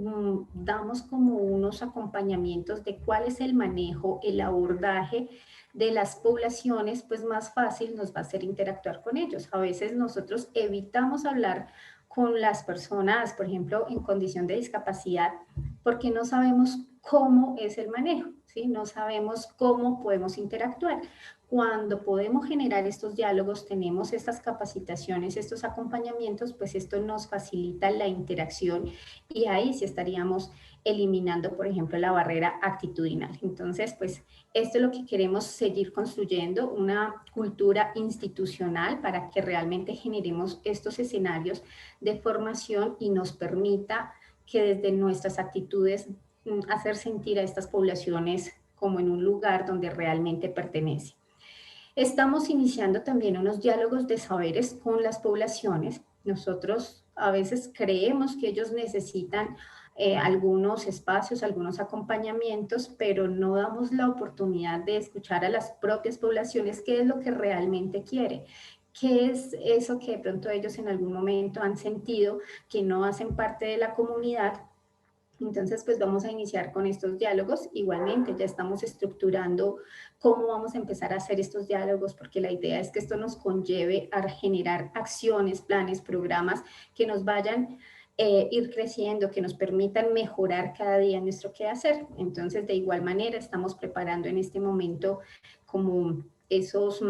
damos como unos acompañamientos de cuál es el manejo, el abordaje de las poblaciones, pues más fácil nos va a ser interactuar con ellos. A veces nosotros evitamos hablar con las personas, por ejemplo, en condición de discapacidad, porque no sabemos cómo es el manejo, ¿sí? No sabemos cómo podemos interactuar. Cuando podemos generar estos diálogos, tenemos estas capacitaciones, estos acompañamientos, pues esto nos facilita la interacción, y ahí sí estaríamos eliminando, por ejemplo, la barrera actitudinal. Entonces, pues esto es lo que queremos seguir construyendo, una cultura institucional para que realmente generemos estos escenarios de formación y nos permita que desde nuestras actitudes hacer sentir a estas poblaciones como en un lugar donde realmente pertenece. Estamos iniciando también unos diálogos de saberes con las poblaciones. Nosotros a veces creemos que ellos necesitan algunos espacios, algunos acompañamientos, pero no damos la oportunidad de escuchar a las propias poblaciones qué es lo que realmente quiere. ¿Qué es eso que de pronto ellos en algún momento han sentido que no hacen parte de la comunidad? Entonces, pues vamos a iniciar con estos diálogos. Igualmente, ya estamos estructurando cómo vamos a empezar a hacer estos diálogos, porque la idea es que esto nos conlleve a generar acciones, planes, programas que nos vayan ir creciendo, que nos permitan mejorar cada día nuestro quehacer. Entonces, de igual manera, estamos preparando en este momento como esos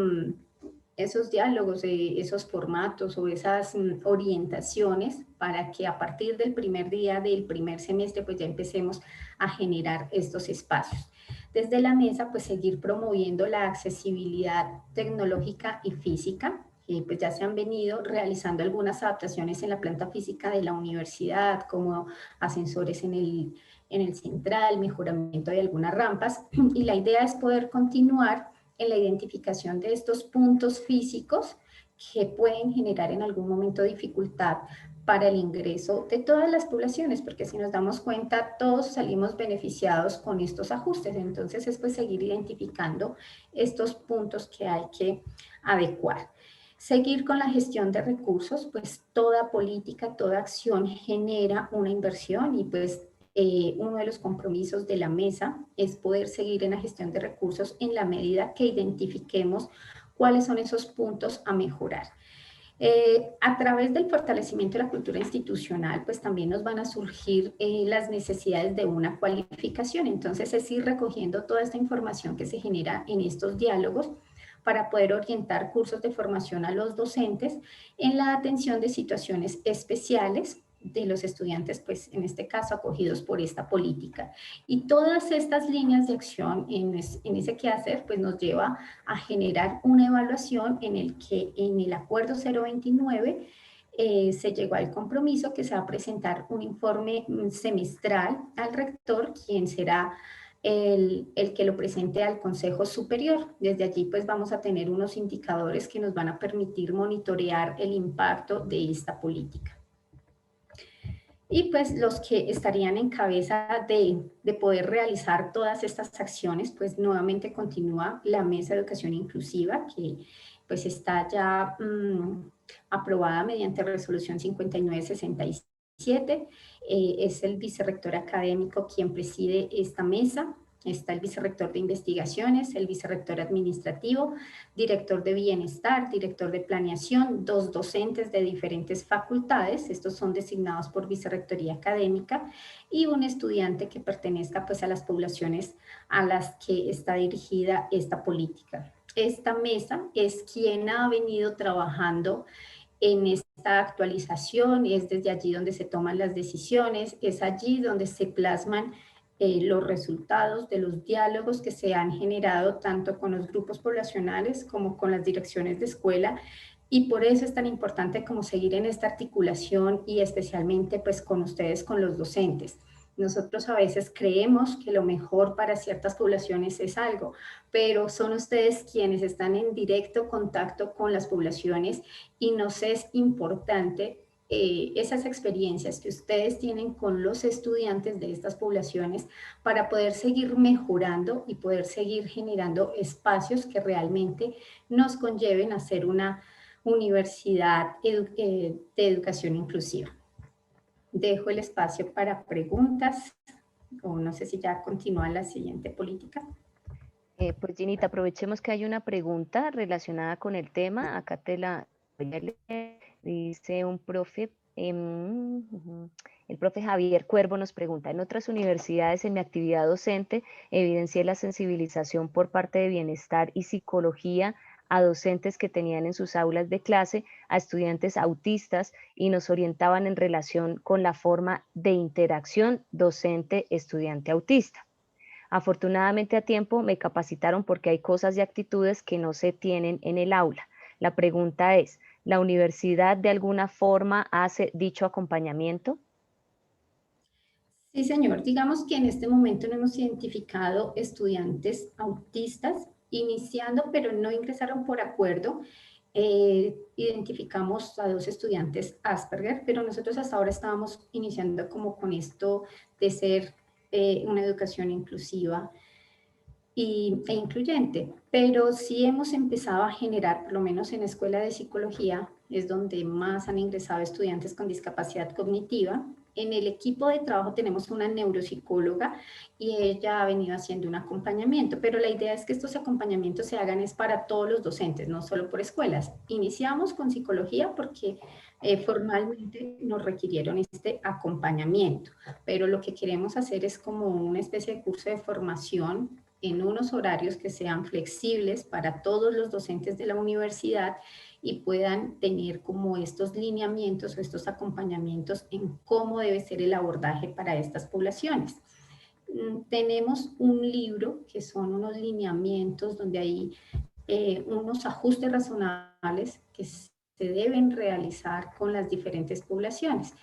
esos diálogos, esos formatos o esas orientaciones para que a partir del primer día del primer semestre pues ya empecemos a generar estos espacios. Desde la mesa pues seguir promoviendo la accesibilidad tecnológica y física, pues ya se han venido realizando algunas adaptaciones en la planta física de la universidad, como ascensores en el central, mejoramiento de algunas rampas, y la idea es poder continuar en la identificación de estos puntos físicos que pueden generar en algún momento dificultad para el ingreso de todas las poblaciones, porque si nos damos cuenta, todos salimos beneficiados con estos ajustes. Entonces es pues seguir identificando estos puntos que hay que adecuar. Seguir con la gestión de recursos, pues toda política, toda acción genera una inversión y pues uno de los compromisos de la mesa es poder seguir en la gestión de recursos en la medida que identifiquemos cuáles son esos puntos a mejorar. A través del fortalecimiento de la cultura institucional, pues también nos van a surgir las necesidades de una cualificación. Entonces es ir recogiendo toda esta información que se genera en estos diálogos para poder orientar cursos de formación a los docentes en la atención de situaciones especiales de los estudiantes, pues en este caso acogidos por esta política. Y todas estas líneas de acción en ese quehacer, pues nos lleva a generar una evaluación en el que en el acuerdo 029 se llegó al compromiso que se va a presentar un informe semestral al rector, quien será el que lo presente al Consejo Superior. Desde allí pues vamos a tener unos indicadores que nos van a permitir monitorear el impacto de esta política. Y pues los que estarían en cabeza de poder realizar todas estas acciones, pues nuevamente continúa la Mesa de Educación Inclusiva, que pues está ya aprobada mediante resolución 5967. Es el vicerrector académico quien preside esta mesa. Está el vicerrector de investigaciones, el vicerrector administrativo, director de bienestar, director de planeación, 2 docentes de diferentes facultades, estos son designados por vicerrectoría académica, y un estudiante que pertenezca pues a las poblaciones a las que está dirigida esta política. Esta mesa es quien ha venido trabajando en esta actualización, es desde allí donde se toman las decisiones, es allí donde se plasman los resultados de los diálogos que se han generado tanto con los grupos poblacionales como con las direcciones de escuela, y por eso es tan importante como seguir en esta articulación y especialmente pues con ustedes, con los docentes. Nosotros a veces creemos que lo mejor para ciertas poblaciones es algo, pero son ustedes quienes están en directo contacto con las poblaciones y nos es importante esas experiencias que ustedes tienen con los estudiantes de estas poblaciones para poder seguir mejorando y poder seguir generando espacios que realmente nos conlleven a ser una universidad de educación inclusiva. Dejo el espacio para preguntas, o no sé si ya continúa la siguiente política.
Pues Ginita, aprovechemos que hay una pregunta relacionada con el tema. Acá te la voy a leer. Dice un profe, el profe Javier Cuervo nos pregunta: en otras universidades en mi actividad docente evidencié la sensibilización por parte de bienestar y psicología a docentes que tenían en sus aulas de clase a estudiantes autistas y nos orientaban en relación con la forma de interacción docente-estudiante autista. Afortunadamente a tiempo me capacitaron porque hay cosas y actitudes que no se tienen en el aula. La pregunta es, ¿la universidad de alguna forma hace dicho acompañamiento?
Sí, señor. Digamos que en este momento no hemos identificado estudiantes autistas iniciando, pero no ingresaron por acuerdo. Identificamos a 2 estudiantes Asperger, pero nosotros hasta ahora estábamos iniciando como con esto de ser una educación inclusiva e incluyente, pero sí hemos empezado a generar, por lo menos en la escuela de psicología, es donde más han ingresado estudiantes con discapacidad cognitiva. En el equipo de trabajo tenemos una neuropsicóloga y ella ha venido haciendo un acompañamiento, pero la idea es que estos acompañamientos se hagan es para todos los docentes, no solo por escuelas. Iniciamos con psicología porque formalmente nos requirieron este acompañamiento, pero lo que queremos hacer es como una especie de curso de formación en unos horarios que sean flexibles para todos los docentes de la universidad y puedan tener como estos lineamientos o estos acompañamientos en cómo debe ser el abordaje para estas poblaciones. Tenemos un libro que son unos lineamientos donde hay unos ajustes razonables que se deben realizar con las diferentes poblaciones.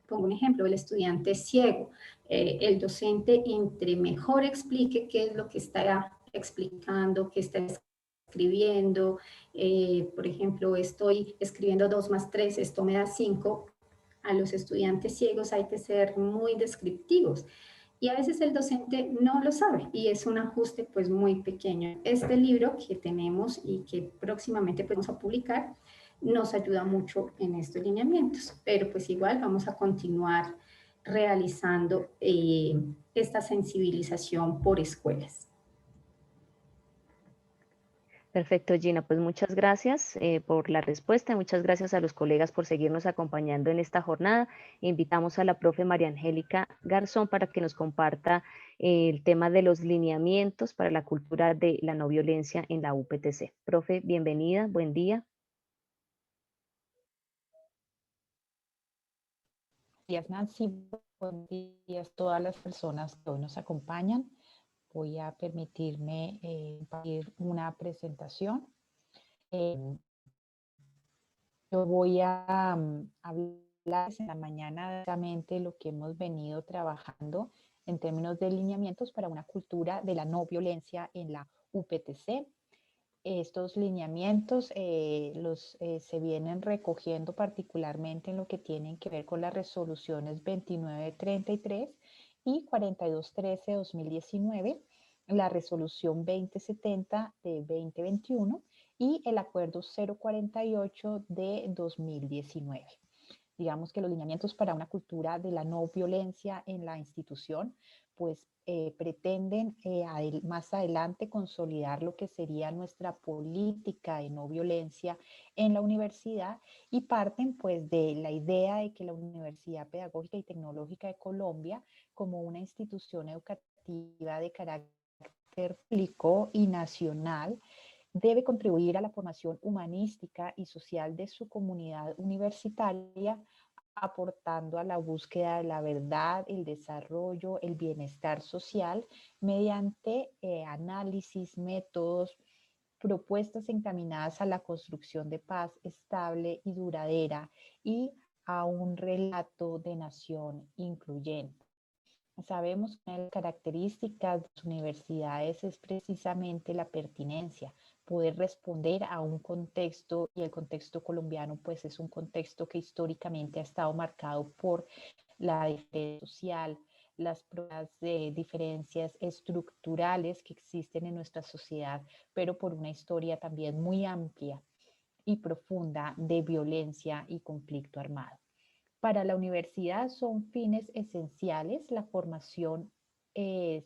Pongo un ejemplo, el estudiante ciego. El docente, entre mejor explique qué es lo que está explicando, qué está escribiendo, por ejemplo, estoy escribiendo 2 más 3, esto me da 5. A los estudiantes ciegos hay que ser muy descriptivos y a veces el docente no lo sabe y es un ajuste pues muy pequeño. Este libro que tenemos y que próximamente vamos a publicar nos ayuda mucho en estos lineamientos, pero pues igual vamos a continuar realizando esta sensibilización por escuelas.
Perfecto, Gina. Pues muchas gracias por la respuesta. Muchas gracias a los colegas por seguirnos acompañando en esta jornada. Invitamos a la profe María Angélica Garzón para que nos comparta el tema de los lineamientos para la cultura de la no violencia en la UPTC. Profe, bienvenida, buen día.
Días, Nancy. Buenos días a todas las personas que hoy nos acompañan. Voy a permitirme compartir una presentación. Yo voy a hablar en la mañana exactamente lo que hemos venido trabajando en términos de lineamientos para una cultura de la no violencia en la UPTC. Estos lineamientos se vienen recogiendo particularmente en lo que tienen que ver con las resoluciones 2933 y 4213 de 2019, la resolución 2070 de 2021 y el acuerdo 048 de 2019. Digamos que los lineamientos para una cultura de la no violencia en la institución, pues pretenden más adelante consolidar lo que sería nuestra política de no violencia en la universidad y parten pues de la idea de que la Universidad Pedagógica y Tecnológica de Colombia, como una institución educativa de carácter público y nacional, debe contribuir a la formación humanística y social de su comunidad universitaria, aportando a la búsqueda de la verdad, el desarrollo, el bienestar social, mediante análisis, métodos, propuestas encaminadas a la construcción de paz estable y duradera y a un relato de nación incluyente. Sabemos que una de las características de las universidades es precisamente la pertinencia, poder responder a un contexto, y el contexto colombiano pues es un contexto que históricamente ha estado marcado por la diferencia social, las pruebas de diferencias estructurales que existen en nuestra sociedad, pero por una historia también muy amplia y profunda de violencia y conflicto armado. Para la universidad son fines esenciales la formación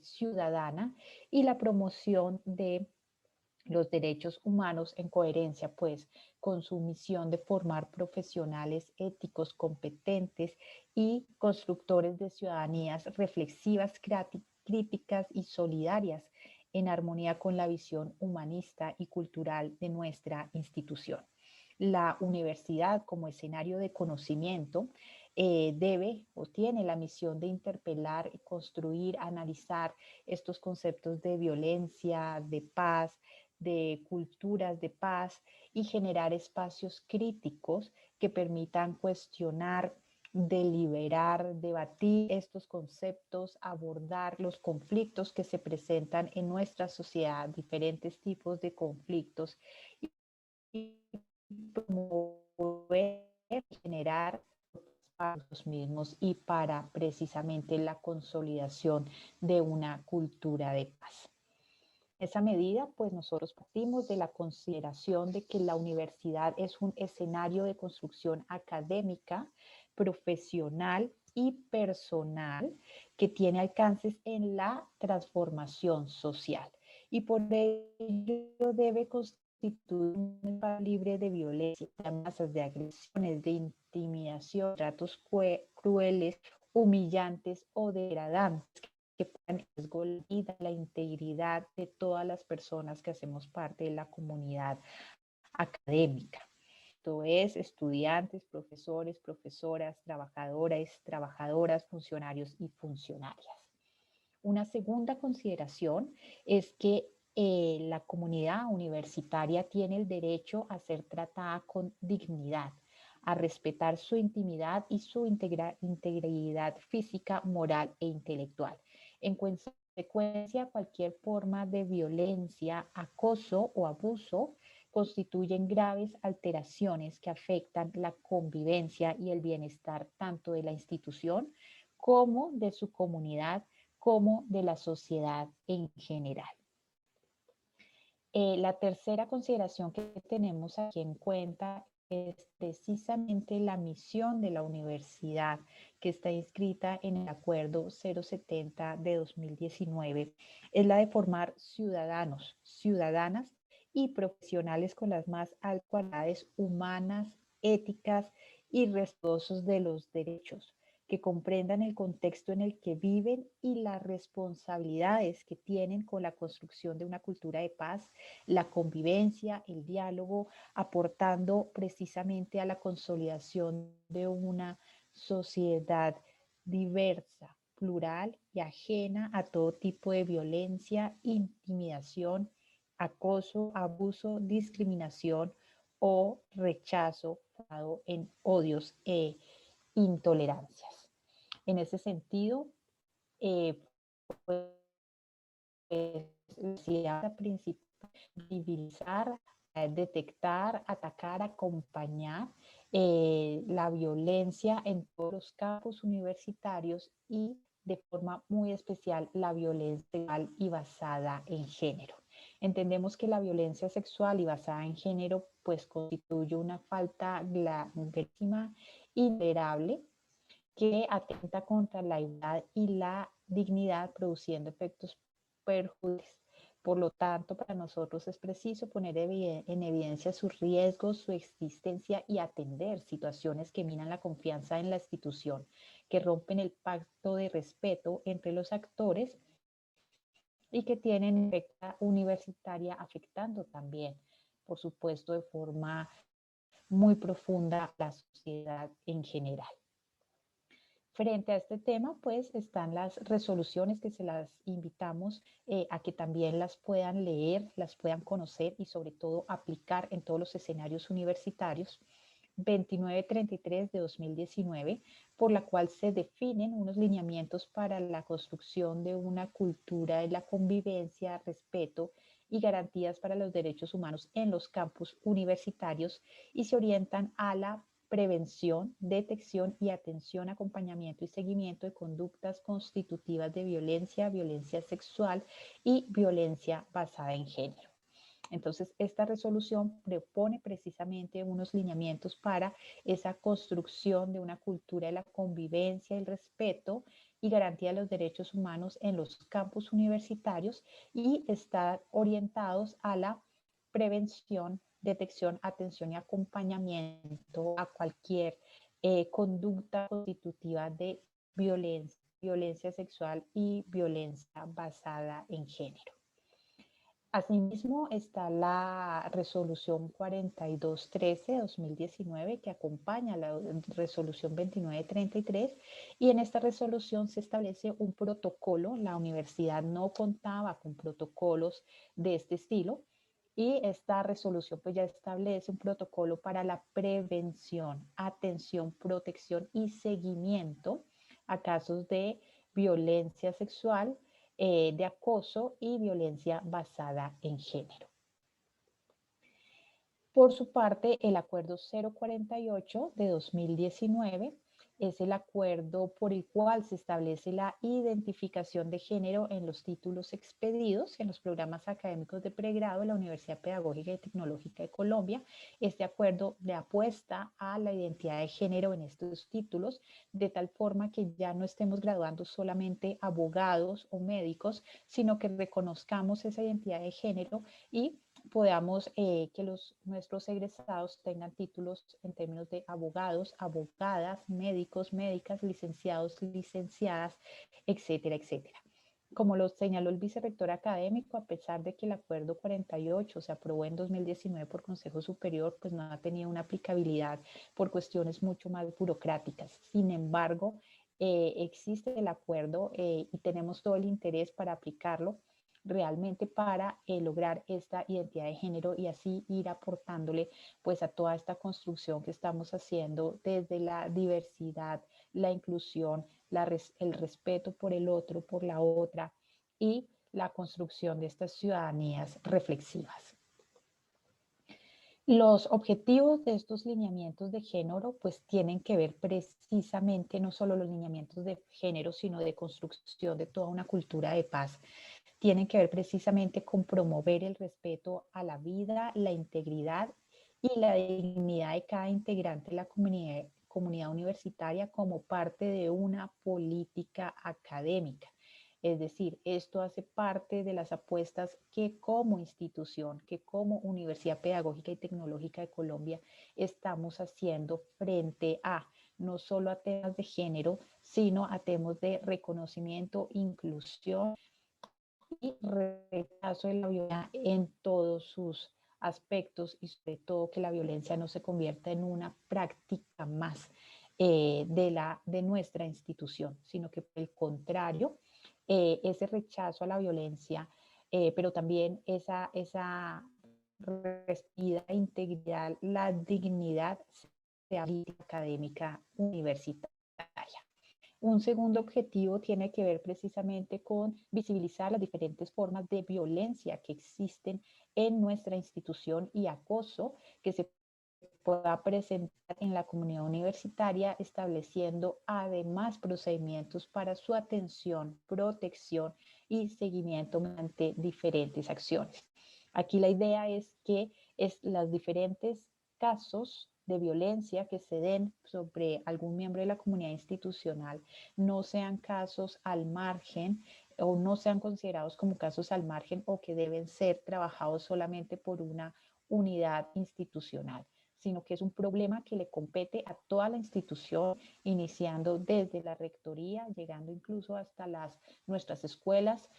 ciudadana y la promoción de los derechos humanos en coherencia pues con su misión de formar profesionales éticos competentes y constructores de ciudadanías reflexivas, críticas y solidarias en armonía con la visión humanista y cultural de nuestra institución. La universidad como escenario de conocimiento debe o tiene la misión de interpelar, construir, analizar estos conceptos de violencia, de paz, de culturas de paz y generar espacios críticos que permitan cuestionar, deliberar, debatir estos conceptos, abordar los conflictos que se presentan en nuestra sociedad, diferentes tipos de conflictos y promover, generar para los mismos y para precisamente la consolidación de una cultura de paz. En esa medida, pues nosotros partimos de la consideración de que la universidad es un escenario de construcción académica, profesional y personal que tiene alcances en la transformación social y por ello debe constituir un espacio libre de violencia, de amenazas, de agresiones, de intimidación, tratos crueles, humillantes o degradantes que pongan en riesgo la vida, la integridad de todas las personas que hacemos parte de la comunidad académica. Esto es estudiantes, profesores, profesoras, trabajadoras, funcionarios y funcionarias. Una segunda consideración es que la comunidad universitaria tiene el derecho a ser tratada con dignidad, a respetar su intimidad y su integridad física, moral e intelectual. En consecuencia, cualquier forma de violencia, acoso o abuso constituyen graves alteraciones que afectan la convivencia y el bienestar tanto de la institución como de su comunidad, como de la sociedad en general. La tercera consideración que tenemos aquí en cuenta es precisamente la misión de la universidad que está inscrita en el Acuerdo 070 de 2019. Es la de formar ciudadanos, ciudadanas y profesionales con las más altas cualidades humanas, éticas y respetuosos de los derechos, que comprendan el contexto en el que viven y las responsabilidades que tienen con la construcción de una cultura de paz, la convivencia, el diálogo, aportando precisamente a la consolidación de una sociedad diversa, plural y ajena a todo tipo de violencia, intimidación, acoso, abuso, discriminación o rechazo basado en odios e intolerancias. En ese sentido, pues, la principal visibilizar, detectar, atacar, acompañar la violencia en todos los campus universitarios y de forma muy especial la violencia sexual y basada en género. Entendemos que la violencia sexual y basada en género pues constituye una falta gravísima y intolerable que atenta contra la igualdad y la dignidad, produciendo efectos perjudiciales. Por lo tanto, para nosotros es preciso poner en evidencia sus riesgos, su existencia y atender situaciones que minan la confianza en la institución, que rompen el pacto de respeto entre los actores y que tienen efecto universitaria afectando también, por supuesto, de forma muy profunda a la sociedad en general. Frente a este tema, pues están las resoluciones que se las invitamos a que también las puedan leer, las puedan conocer y sobre todo aplicar en todos los escenarios universitarios. 2933 de 2019, por la cual se definen unos lineamientos para la construcción de una cultura de la convivencia, respeto y garantías para los derechos humanos en los campus universitarios y se orientan a la prevención, detección y atención, acompañamiento y seguimiento de conductas constitutivas de violencia, violencia sexual y violencia basada en género. Entonces, esta resolución propone precisamente unos lineamientos para esa construcción de una cultura de la convivencia, el respeto y garantía de los derechos humanos en los campus universitarios y están orientados a la prevención, detección, atención y acompañamiento a cualquier conducta constitutiva de violencia, violencia sexual y violencia basada en género. Asimismo, está la resolución 4213 de 2019 que acompaña a la resolución 2933 y en esta resolución se establece un protocolo. La universidad no contaba con protocolos de este estilo y esta resolución pues ya establece un protocolo para la prevención, atención, protección y seguimiento a casos de violencia sexual, de acoso y violencia basada en género. Por su parte, el Acuerdo 048 de 2019 es el acuerdo por el cual se establece la identificación de género en los títulos expedidos en los programas académicos de pregrado de la Universidad Pedagógica y Tecnológica de Colombia. Este acuerdo le apuesta a la identidad de género en estos títulos, de tal forma que ya no estemos graduando solamente abogados o médicos, sino que reconozcamos esa identidad de género y podamos que nuestros egresados tengan títulos en términos de abogados, abogadas, médicos, médicas, licenciados, licenciadas, etcétera, etcétera. como lo señaló el vicerrector académico, a pesar de que el acuerdo 48 se aprobó en 2019 por Consejo Superior, pues no ha tenido una aplicabilidad por cuestiones mucho más burocráticas. Sin embargo, existe el acuerdo y tenemos todo el interés para aplicarlo realmente para lograr esta identidad de género y así ir aportándole pues a toda esta construcción que estamos haciendo desde la diversidad, la inclusión, el respeto por el otro, por la otra y la construcción de estas ciudadanías reflexivas. Los objetivos de estos lineamientos de género pues tienen que ver precisamente no solo los lineamientos de género, sino de construcción de toda una cultura de paz. Tienen que ver precisamente con promover el respeto a la vida, la integridad y la dignidad de cada integrante de la comunidad universitaria como parte de una política académica. Es decir, esto hace parte de las apuestas que como institución, que como Universidad Pedagógica y Tecnológica de Colombia estamos haciendo frente a no solo a temas de género, sino a temas de reconocimiento, inclusión y rechazo de la violencia en todos sus aspectos y sobre todo que la violencia no se convierta en una práctica más de nuestra institución, sino que por el contrario, ese rechazo a la violencia, pero también esa respetida integridad, la dignidad sea académica universitaria. Un segundo objetivo tiene que ver precisamente con visibilizar las diferentes formas de violencia que existen en nuestra institución y acoso que se pueda presentar en la comunidad universitaria, estableciendo además procedimientos para su atención, protección y seguimiento mediante diferentes acciones. Aquí la idea es que los diferentes casos de violencia que se den sobre algún miembro de la comunidad institucional no sean casos al margen o no sean considerados como casos al margen o que deben ser trabajados solamente por una unidad institucional, sino que es un problema que le compete a toda la institución, iniciando desde la rectoría, llegando incluso hasta nuestras escuelas,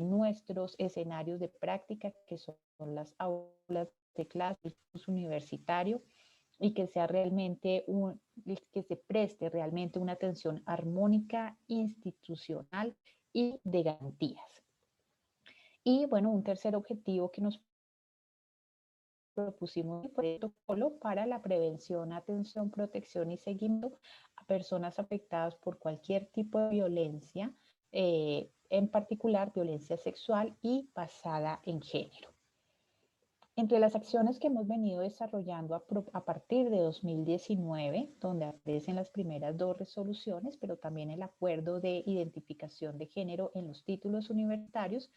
nuestros escenarios de práctica, que son las aulas de clase, el curso universitario, y que sea realmente que se preste realmente una atención armónica, institucional y de garantías. Y bueno, un tercer objetivo que nos propusimos un protocolo para la prevención, atención, protección y seguimiento a personas afectadas por cualquier tipo de violencia, en particular violencia sexual y basada en género. Entre las acciones que hemos venido desarrollando a partir de 2019, donde aparecen las primeras dos resoluciones, pero también el acuerdo de identificación de género en los títulos universitarios,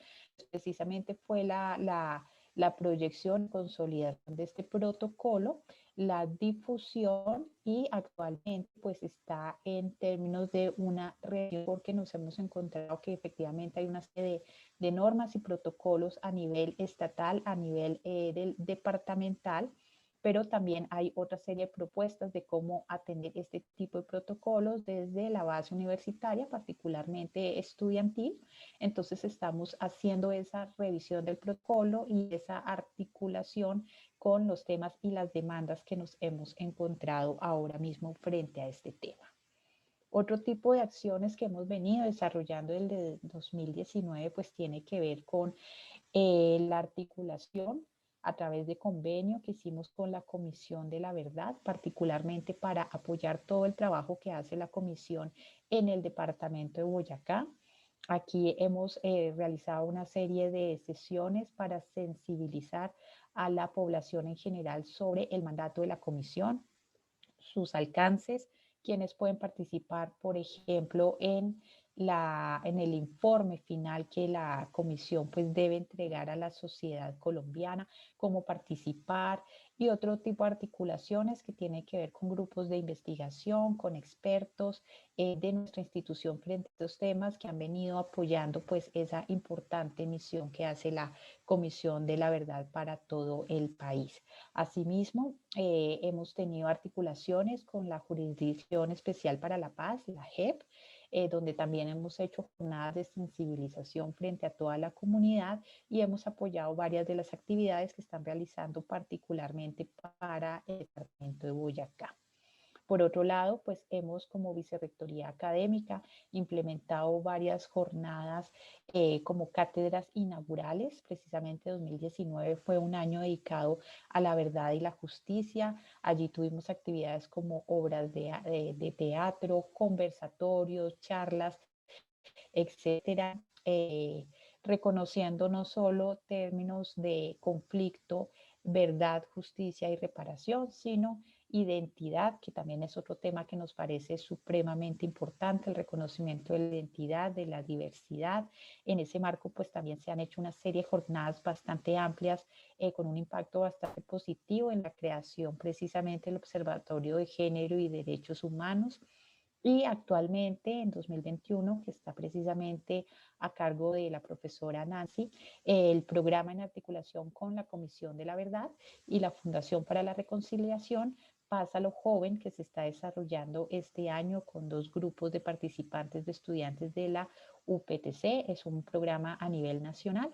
precisamente fue la proyección y consolidación de este protocolo, la difusión y actualmente pues está en términos de una revisión porque nos hemos encontrado que efectivamente hay una serie de normas y protocolos a nivel estatal, a nivel del departamental, pero también hay otra serie de propuestas de cómo atender este tipo de protocolos desde la base universitaria, particularmente estudiantil. Entonces estamos haciendo esa revisión del protocolo y esa articulación con los temas y las demandas que nos hemos encontrado ahora mismo frente a este tema. Otro tipo de acciones que hemos venido desarrollando desde 2019 pues tiene que ver con la articulación a través de convenio que hicimos con la Comisión de la Verdad, particularmente para apoyar todo el trabajo que hace la Comisión en el departamento de Boyacá. Aquí hemos realizado una serie de sesiones para sensibilizar a la población en general sobre el mandato de la Comisión, sus alcances, quienes pueden participar, por ejemplo, en el informe final que la comisión pues debe entregar a la sociedad colombiana, cómo participar y otro tipo de articulaciones que tienen que ver con grupos de investigación, con expertos de nuestra institución frente a estos temas que han venido apoyando pues esa importante misión que hace la Comisión de la Verdad para todo el país. Asimismo, hemos tenido articulaciones con la Jurisdicción Especial para la Paz, la JEP, donde también hemos hecho jornadas de sensibilización frente a toda la comunidad y hemos apoyado varias de las actividades que están realizando particularmente para el departamento de Boyacá. Por otro lado, pues hemos como Vicerrectoría Académica implementado varias jornadas como cátedras inaugurales. Precisamente 2019 fue un año dedicado a la verdad y la justicia. Allí tuvimos actividades como obras de teatro, conversatorios, charlas, etcétera, reconociendo no solo términos de conflicto, verdad, justicia y reparación, sino identidad, que también es otro tema que nos parece supremamente importante, el reconocimiento de la identidad, de la diversidad. En ese marco, pues también se han hecho una serie de jornadas bastante amplias con un impacto bastante positivo en la creación precisamente del Observatorio de Género y Derechos Humanos. Y actualmente, en 2021, que está precisamente a cargo de la profesora Nancy, el programa en articulación con la Comisión de la Verdad y la Fundación para la Reconciliación Pásalo Joven, que se está desarrollando este año con 2 grupos de participantes de estudiantes de la UPTC. Es un programa a nivel nacional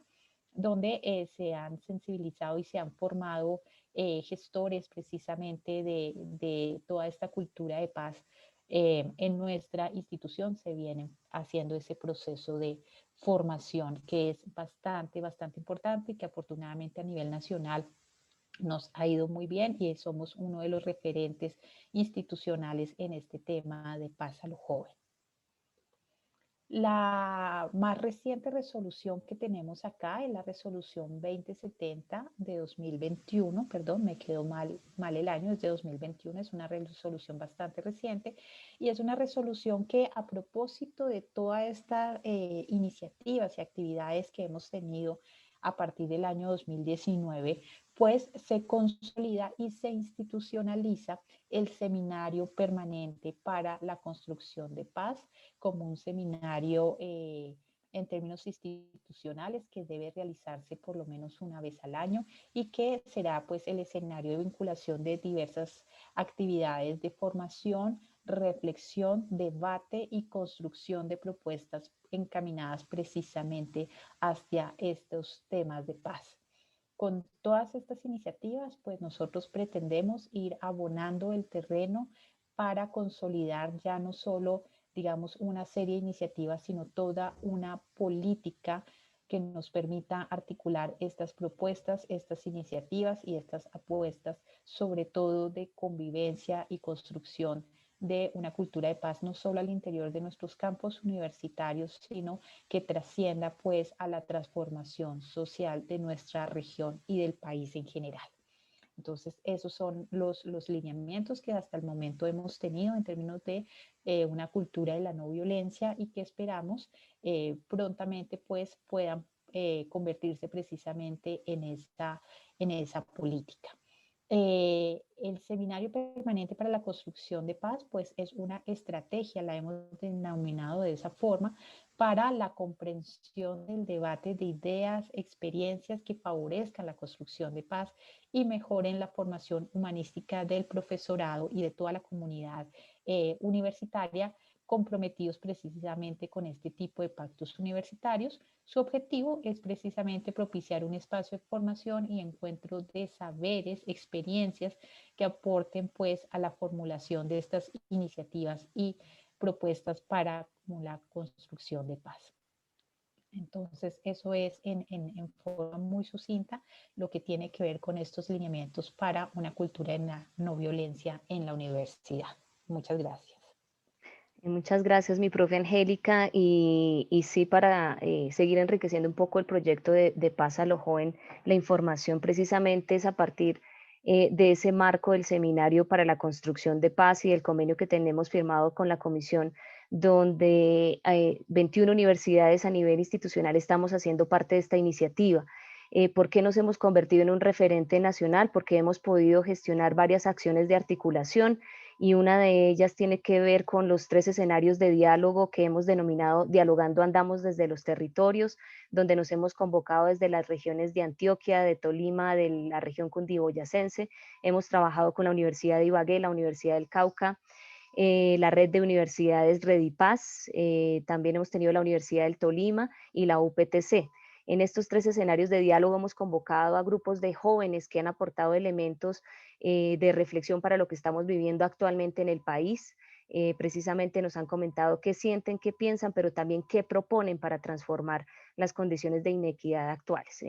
donde se han sensibilizado y se han formado gestores precisamente de toda esta cultura de paz. En nuestra institución se viene haciendo ese proceso de formación que es bastante importante y que afortunadamente a nivel nacional nos ha ido muy bien y somos uno de los referentes institucionales en este tema de paz a los jóvenes. La más reciente resolución que tenemos acá es la resolución 2070 de 2021, perdón, me quedó mal el año, es de 2021, es una resolución bastante reciente y es una resolución que a propósito de todas estas iniciativas y actividades que hemos tenido a partir del año 2019, pues se consolida y se institucionaliza el Seminario Permanente para la Construcción de Paz como un seminario en términos institucionales que debe realizarse por lo menos una vez al año y que será pues el escenario de vinculación de diversas actividades de formación, reflexión, debate y construcción de propuestas encaminadas precisamente hacia estos temas de paz. Con todas estas iniciativas, pues nosotros pretendemos ir abonando el terreno para consolidar ya no solo, digamos, una serie de iniciativas, sino toda una política que nos permita articular estas propuestas, estas iniciativas y estas apuestas, sobre todo de convivencia y construcción de una cultura de paz, no solo al interior de nuestros campos universitarios, sino que trascienda pues a la transformación social de nuestra región y del país en general. Entonces, esos son los lineamientos que hasta el momento hemos tenido en términos de una cultura de la no violencia y que esperamos prontamente pues puedan convertirse precisamente en esa política. El Seminario Permanente para la Construcción de Paz, pues es una estrategia, la hemos denominado de esa forma, para la comprensión del debate de ideas, experiencias que favorezcan la construcción de paz y mejoren la formación humanística del profesorado y de toda la comunidad universitaria comprometidos precisamente con este tipo de pactos universitarios. Su objetivo es precisamente propiciar un espacio de formación y encuentro de saberes, experiencias que aporten pues a la formulación de estas iniciativas y propuestas para la construcción de paz. Entonces, eso es en forma muy sucinta lo que tiene que ver con estos lineamientos para una cultura de no violencia en la universidad. Muchas gracias.
Muchas gracias, mi profe Angélica. Y sí, para seguir enriqueciendo un poco el proyecto de Paz a lo Joven, la información precisamente es a partir de ese marco del Seminario para la Construcción de Paz y del convenio que tenemos firmado con la Comisión, donde 21 universidades a nivel institucional estamos haciendo parte de esta iniciativa. ¿Por qué nos hemos convertido en un referente nacional? Porque hemos podido gestionar varias acciones de articulación y una de ellas tiene que ver con los 3 escenarios de diálogo que hemos denominado Dialogando Andamos desde los territorios, donde nos hemos convocado desde las regiones de Antioquia, de Tolima, de la región cundiboyacense. Hemos trabajado con la Universidad de Ibagué, la Universidad del Cauca, la red de universidades Redipaz, también hemos tenido la Universidad del Tolima y la UPTC. En estos 3 escenarios de diálogo hemos convocado a grupos de jóvenes que han aportado elementos de reflexión para lo que estamos viviendo actualmente en el país. Precisamente nos han comentado qué sienten, qué piensan, pero también qué proponen para transformar las condiciones de inequidad actuales.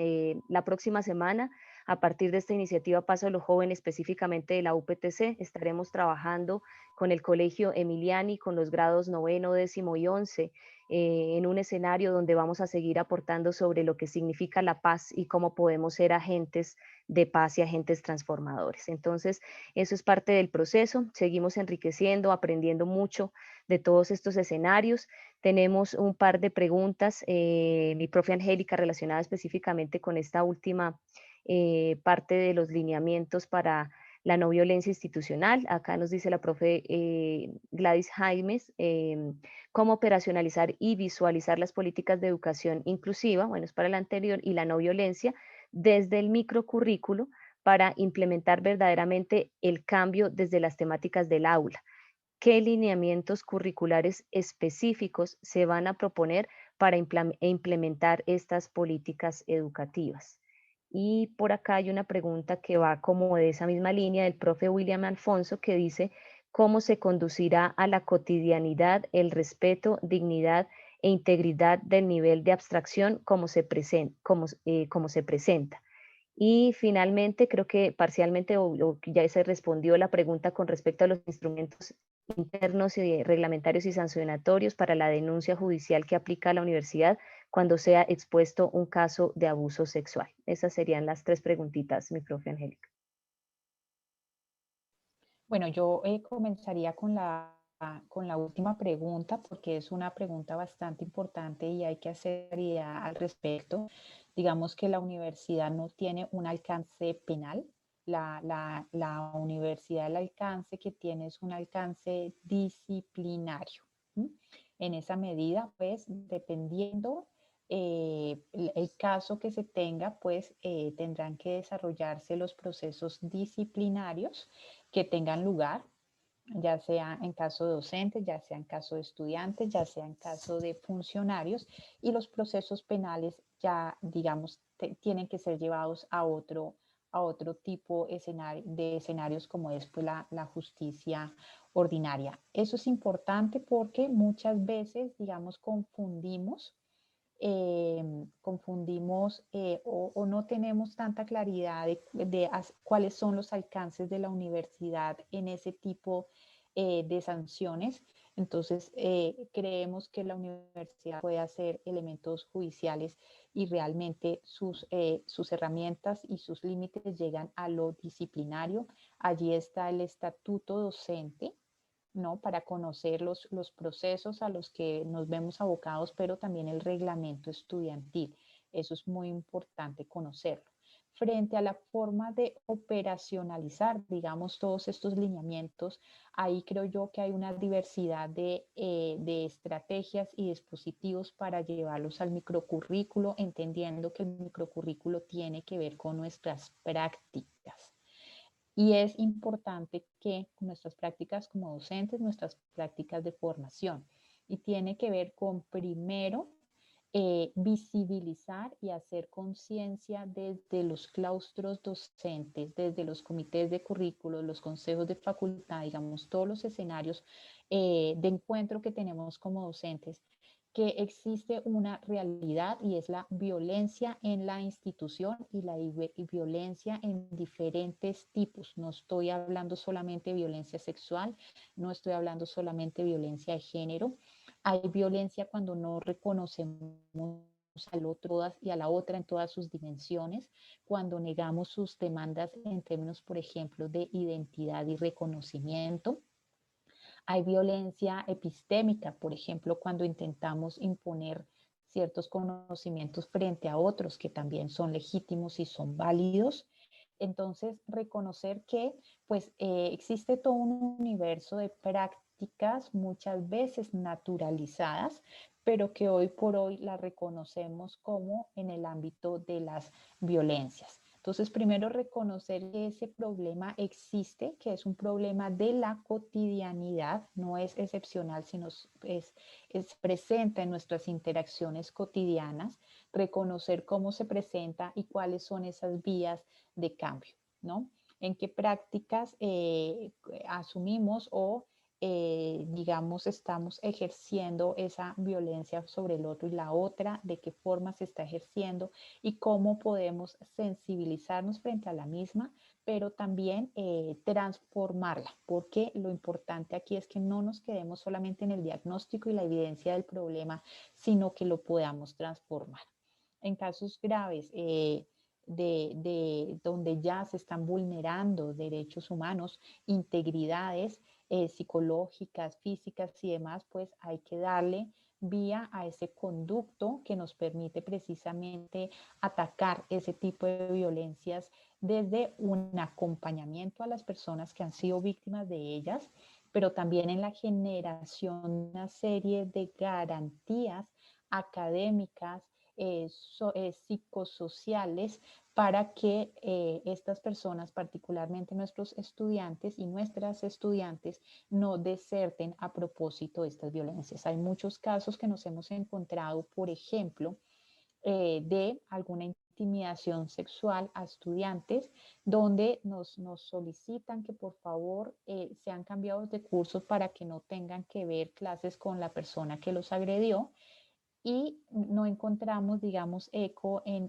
La próxima semana, a partir de esta iniciativa Paso a los Jóvenes, específicamente de la UPTC, estaremos trabajando con el Colegio Emiliani, con los grados 9º, 10º y 11, en un escenario donde vamos a seguir aportando sobre lo que significa la paz y cómo podemos ser agentes de paz y agentes transformadores. Entonces, eso es parte del proceso. Seguimos enriqueciendo, aprendiendo mucho de todos estos escenarios. Tenemos un par de preguntas, mi profe Angélica, relacionada específicamente con esta última parte de los lineamientos para la no violencia institucional. Acá nos dice la profe Gladys Jaimes, cómo operacionalizar y visualizar las políticas de educación inclusiva, bueno, es para la anterior, y la no violencia, desde el microcurrículo para implementar verdaderamente el cambio desde las temáticas del aula. ¿Qué lineamientos curriculares específicos se van a proponer para implementar estas políticas educativas? Y por acá hay una pregunta que va como de esa misma línea del profe William Alfonso, que dice: ¿cómo se conducirá a la cotidianidad el respeto, dignidad e integridad del nivel de abstracción como como se presenta? Y finalmente, creo que parcialmente o ya se respondió la pregunta con respecto a los instrumentos internos y reglamentarios y sancionatorios para la denuncia judicial que aplica a la universidad cuando sea expuesto un caso de abuso sexual. Esas serían las 3 preguntitas, mi profe Angélica.
Bueno, yo comenzaría con la última pregunta porque es una pregunta bastante importante y hay que hacer idea al respecto. Digamos que la universidad no tiene un alcance penal. La universidad, el alcance que tiene es un alcance disciplinario. ¿M? En esa medida, pues, dependiendo el caso que se tenga, pues tendrán que desarrollarse los procesos disciplinarios que tengan lugar, ya sea en caso de docentes, ya sea en caso de estudiantes, ya sea en caso de funcionarios, y los procesos penales ya, digamos, tienen que ser llevados a otro tipo de escenarios como es pues, la justicia ordinaria. Eso es importante porque muchas veces, digamos, confundimos o no tenemos tanta claridad de cuáles son los alcances de la universidad en ese tipo de sanciones. Entonces, creemos que la universidad puede hacer elementos judiciales y realmente sus herramientas y sus límites llegan a lo disciplinario. Allí está el estatuto docente, ¿no? Para conocer los procesos a los que nos vemos abocados, pero también el reglamento estudiantil. Eso es muy importante conocerlo. Frente a la forma de operacionalizar, digamos, todos estos lineamientos, ahí creo yo que hay una diversidad de estrategias y dispositivos para llevarlos al microcurrículo, entendiendo que el microcurrículo tiene que ver con nuestras prácticas. Y es importante que nuestras prácticas como docentes, nuestras prácticas de formación, y tiene que ver con primero visibilizar y hacer conciencia desde los claustros docentes, desde los comités de currículos, los consejos de facultad, digamos, todos los escenarios de encuentro que tenemos como docentes, que existe una realidad y es la violencia en la institución y la violencia en diferentes tipos. No estoy hablando solamente de violencia sexual, no estoy hablando solamente de violencia de género. Hay violencia cuando no reconocemos al otro y a la otra en todas sus dimensiones, cuando negamos sus demandas en términos, por ejemplo, de identidad y reconocimiento. Hay violencia epistémica, por ejemplo, cuando intentamos imponer ciertos conocimientos frente a otros que también son legítimos y son válidos. Entonces, reconocer que pues, existe todo un universo de prácticas muchas veces naturalizadas, pero que hoy por hoy las reconocemos como en el ámbito de las violencias. Entonces, primero reconocer que ese problema existe, que es un problema de la cotidianidad, no es excepcional, sino es presente en nuestras interacciones cotidianas, reconocer cómo se presenta y cuáles son esas vías de cambio, ¿no? En qué prácticas asumimos o digamos, estamos ejerciendo esa violencia sobre el otro y la otra, de qué forma se está ejerciendo y cómo podemos sensibilizarnos frente a la misma, pero también transformarla, porque lo importante aquí es que no nos quedemos solamente en el diagnóstico y la evidencia del problema, sino que lo podamos transformar. En casos graves, donde ya se están vulnerando derechos humanos, integridades psicológicas, físicas y demás, pues hay que darle vía a ese conducto que nos permite precisamente atacar ese tipo de violencias desde un acompañamiento a las personas que han sido víctimas de ellas, pero también en la generación de una serie de garantías académicas, psicosociales, para que estas personas, particularmente nuestros estudiantes y nuestras estudiantes, no deserten a propósito de estas violencias. Hay muchos casos que nos hemos encontrado, por ejemplo, de alguna intimidación sexual a estudiantes, donde nos solicitan que por favor sean cambiados de cursos para que no tengan que ver clases con la persona que los agredió, y no encontramos, digamos, eco en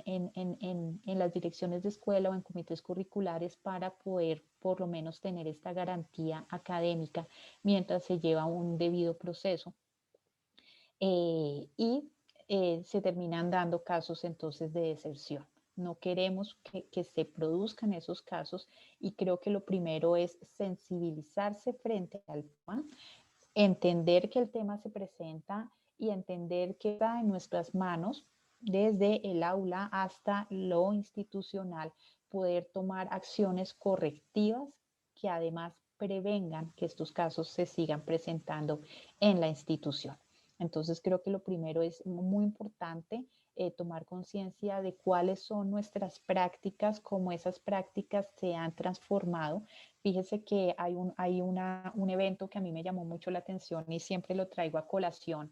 las direcciones de escuela o en comités curriculares para poder por lo menos tener esta garantía académica mientras se lleva un debido proceso. Se terminan dando casos entonces de deserción. No queremos que se produzcan esos casos, y creo que lo primero es sensibilizarse frente al tema, entender que el tema se presenta y entender que está en nuestras manos, desde el aula hasta lo institucional, poder tomar acciones correctivas que además prevengan que estos casos se sigan presentando en la institución. Entonces creo que lo primero es muy importante tomar conciencia de cuáles son nuestras prácticas, cómo esas prácticas se han transformado. Fíjese que hay un evento que a mí me llamó mucho la atención y siempre lo traigo a colación,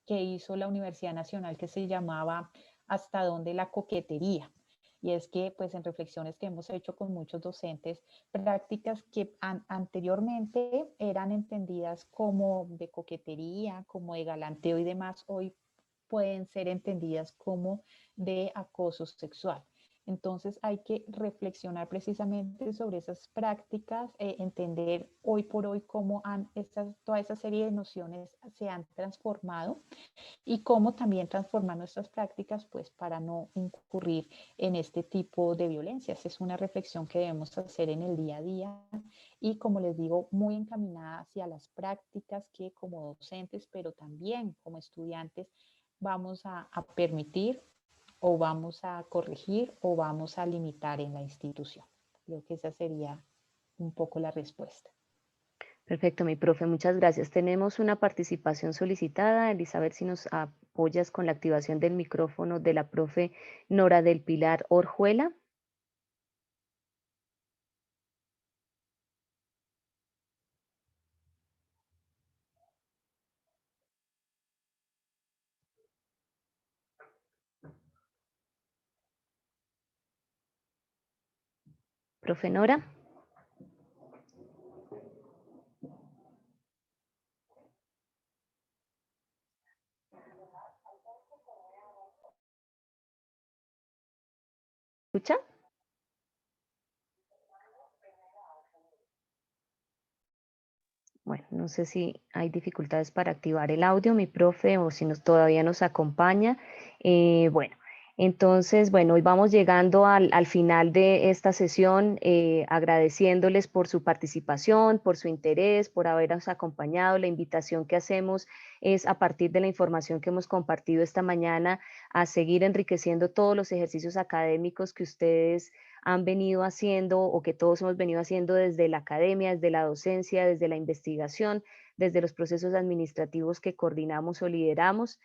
que hizo la Universidad Nacional, que se llamaba ¿Hasta dónde la coquetería? Y es que, pues, en reflexiones que hemos hecho con muchos docentes, prácticas que anteriormente eran entendidas como de coquetería, como de galanteo y demás, hoy pueden ser entendidas como de acoso sexual. Entonces hay que reflexionar precisamente sobre esas prácticas, entender hoy por hoy cómo toda esa serie de nociones se han transformado y cómo también transformar nuestras prácticas, pues, para no incurrir en este tipo de violencias. Es una reflexión que debemos hacer en el día a día y, como les digo, muy encaminada hacia las prácticas que como docentes, pero también como estudiantes, vamos a permitir o vamos a corregir o vamos a limitar en la institución. Creo que esa sería un poco la respuesta.
Perfecto, mi profe, muchas gracias. Tenemos una participación solicitada. Elizabeth, si nos apoyas con la activación del micrófono de la profe Nora del Pilar Orjuela. Profe Nora. ¿Escucha? Bueno, no sé si hay dificultades para activar el audio, mi profe, o si todavía nos acompaña. Bueno, entonces, bueno, hoy vamos llegando al final de esta sesión, agradeciéndoles por su participación, por su interés, por habernos acompañado. La invitación que hacemos es, a partir de la información que hemos compartido esta mañana, a seguir enriqueciendo todos los ejercicios académicos que ustedes han venido haciendo o que todos hemos venido haciendo desde la academia, desde la docencia, desde la investigación, desde los procesos administrativos que coordinamos o lideramos,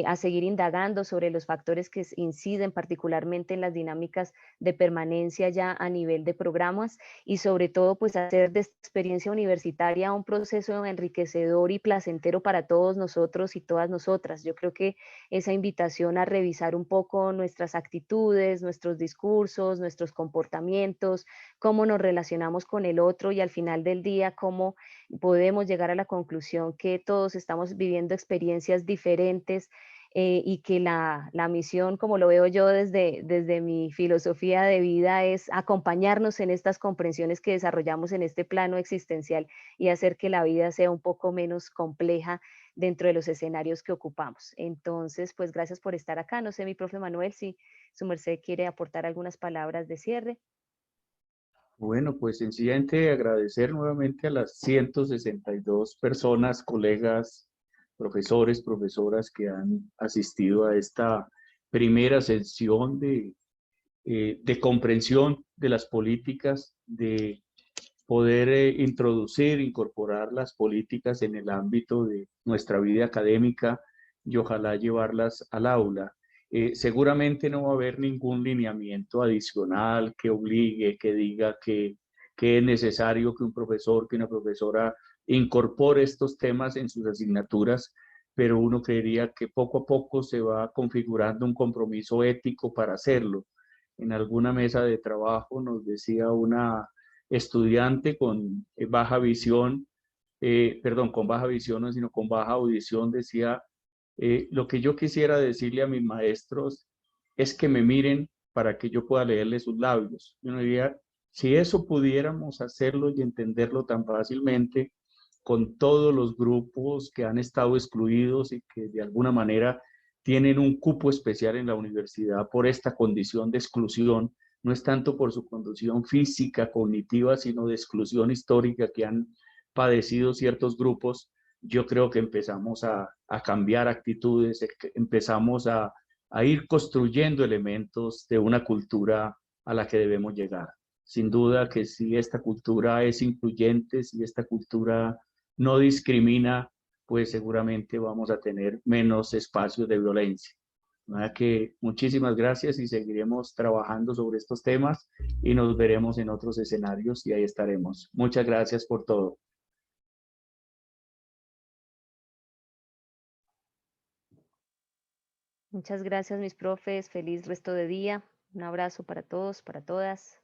a seguir indagando sobre los factores que inciden particularmente en las dinámicas de permanencia ya a nivel de programas y sobre todo pues hacer de esta experiencia universitaria un proceso enriquecedor y placentero para todos nosotros y todas nosotras. Yo creo que esa invitación a revisar un poco nuestras actitudes, nuestros discursos, nuestros comportamientos, cómo nos relacionamos con el otro y al final del día cómo podemos llegar a la conclusión que todos estamos viviendo experiencias diferentes y que la misión, como lo veo yo desde mi filosofía de vida, es acompañarnos en estas comprensiones que desarrollamos en este plano existencial y hacer que la vida sea un poco menos compleja dentro de los escenarios que ocupamos. Entonces, pues gracias por estar acá. No sé, mi profe Manuel, si su merced quiere aportar algunas palabras de cierre.
Bueno, pues sencillamente agradecer nuevamente a las 162 personas, colegas, profesores, profesoras que han asistido a esta primera sesión de comprensión de las políticas, de poder introducir, incorporar las políticas en el ámbito de nuestra vida académica y ojalá llevarlas al aula. Seguramente no va a haber ningún lineamiento adicional que obligue, que diga que es necesario que un profesor, que una profesora incorpore estos temas en sus asignaturas, pero uno creería que poco a poco se va configurando un compromiso ético para hacerlo. En alguna mesa de trabajo nos decía una estudiante con baja visión, perdón, con baja visión, no, sino con baja audición, decía, lo que yo quisiera decirle a mis maestros es que me miren para que yo pueda leerle sus labios. Yo diría, si eso pudiéramos hacerlo y entenderlo tan fácilmente con todos los grupos que han estado excluidos y que de alguna manera tienen un cupo especial en la universidad por esta condición de exclusión, no es tanto por su condición física, cognitiva, sino de exclusión histórica que han padecido ciertos grupos, yo creo que empezamos a cambiar actitudes, empezamos a ir construyendo elementos de una cultura a la que debemos llegar. Sin duda que si esta cultura es incluyente, si esta cultura no discrimina, pues seguramente vamos a tener menos espacios de violencia. Que muchísimas gracias y seguiremos trabajando sobre estos temas y nos veremos en otros escenarios y ahí estaremos. Muchas gracias por todo.
Muchas gracias, mis profes. Feliz resto de día. Un abrazo para todos, para todas.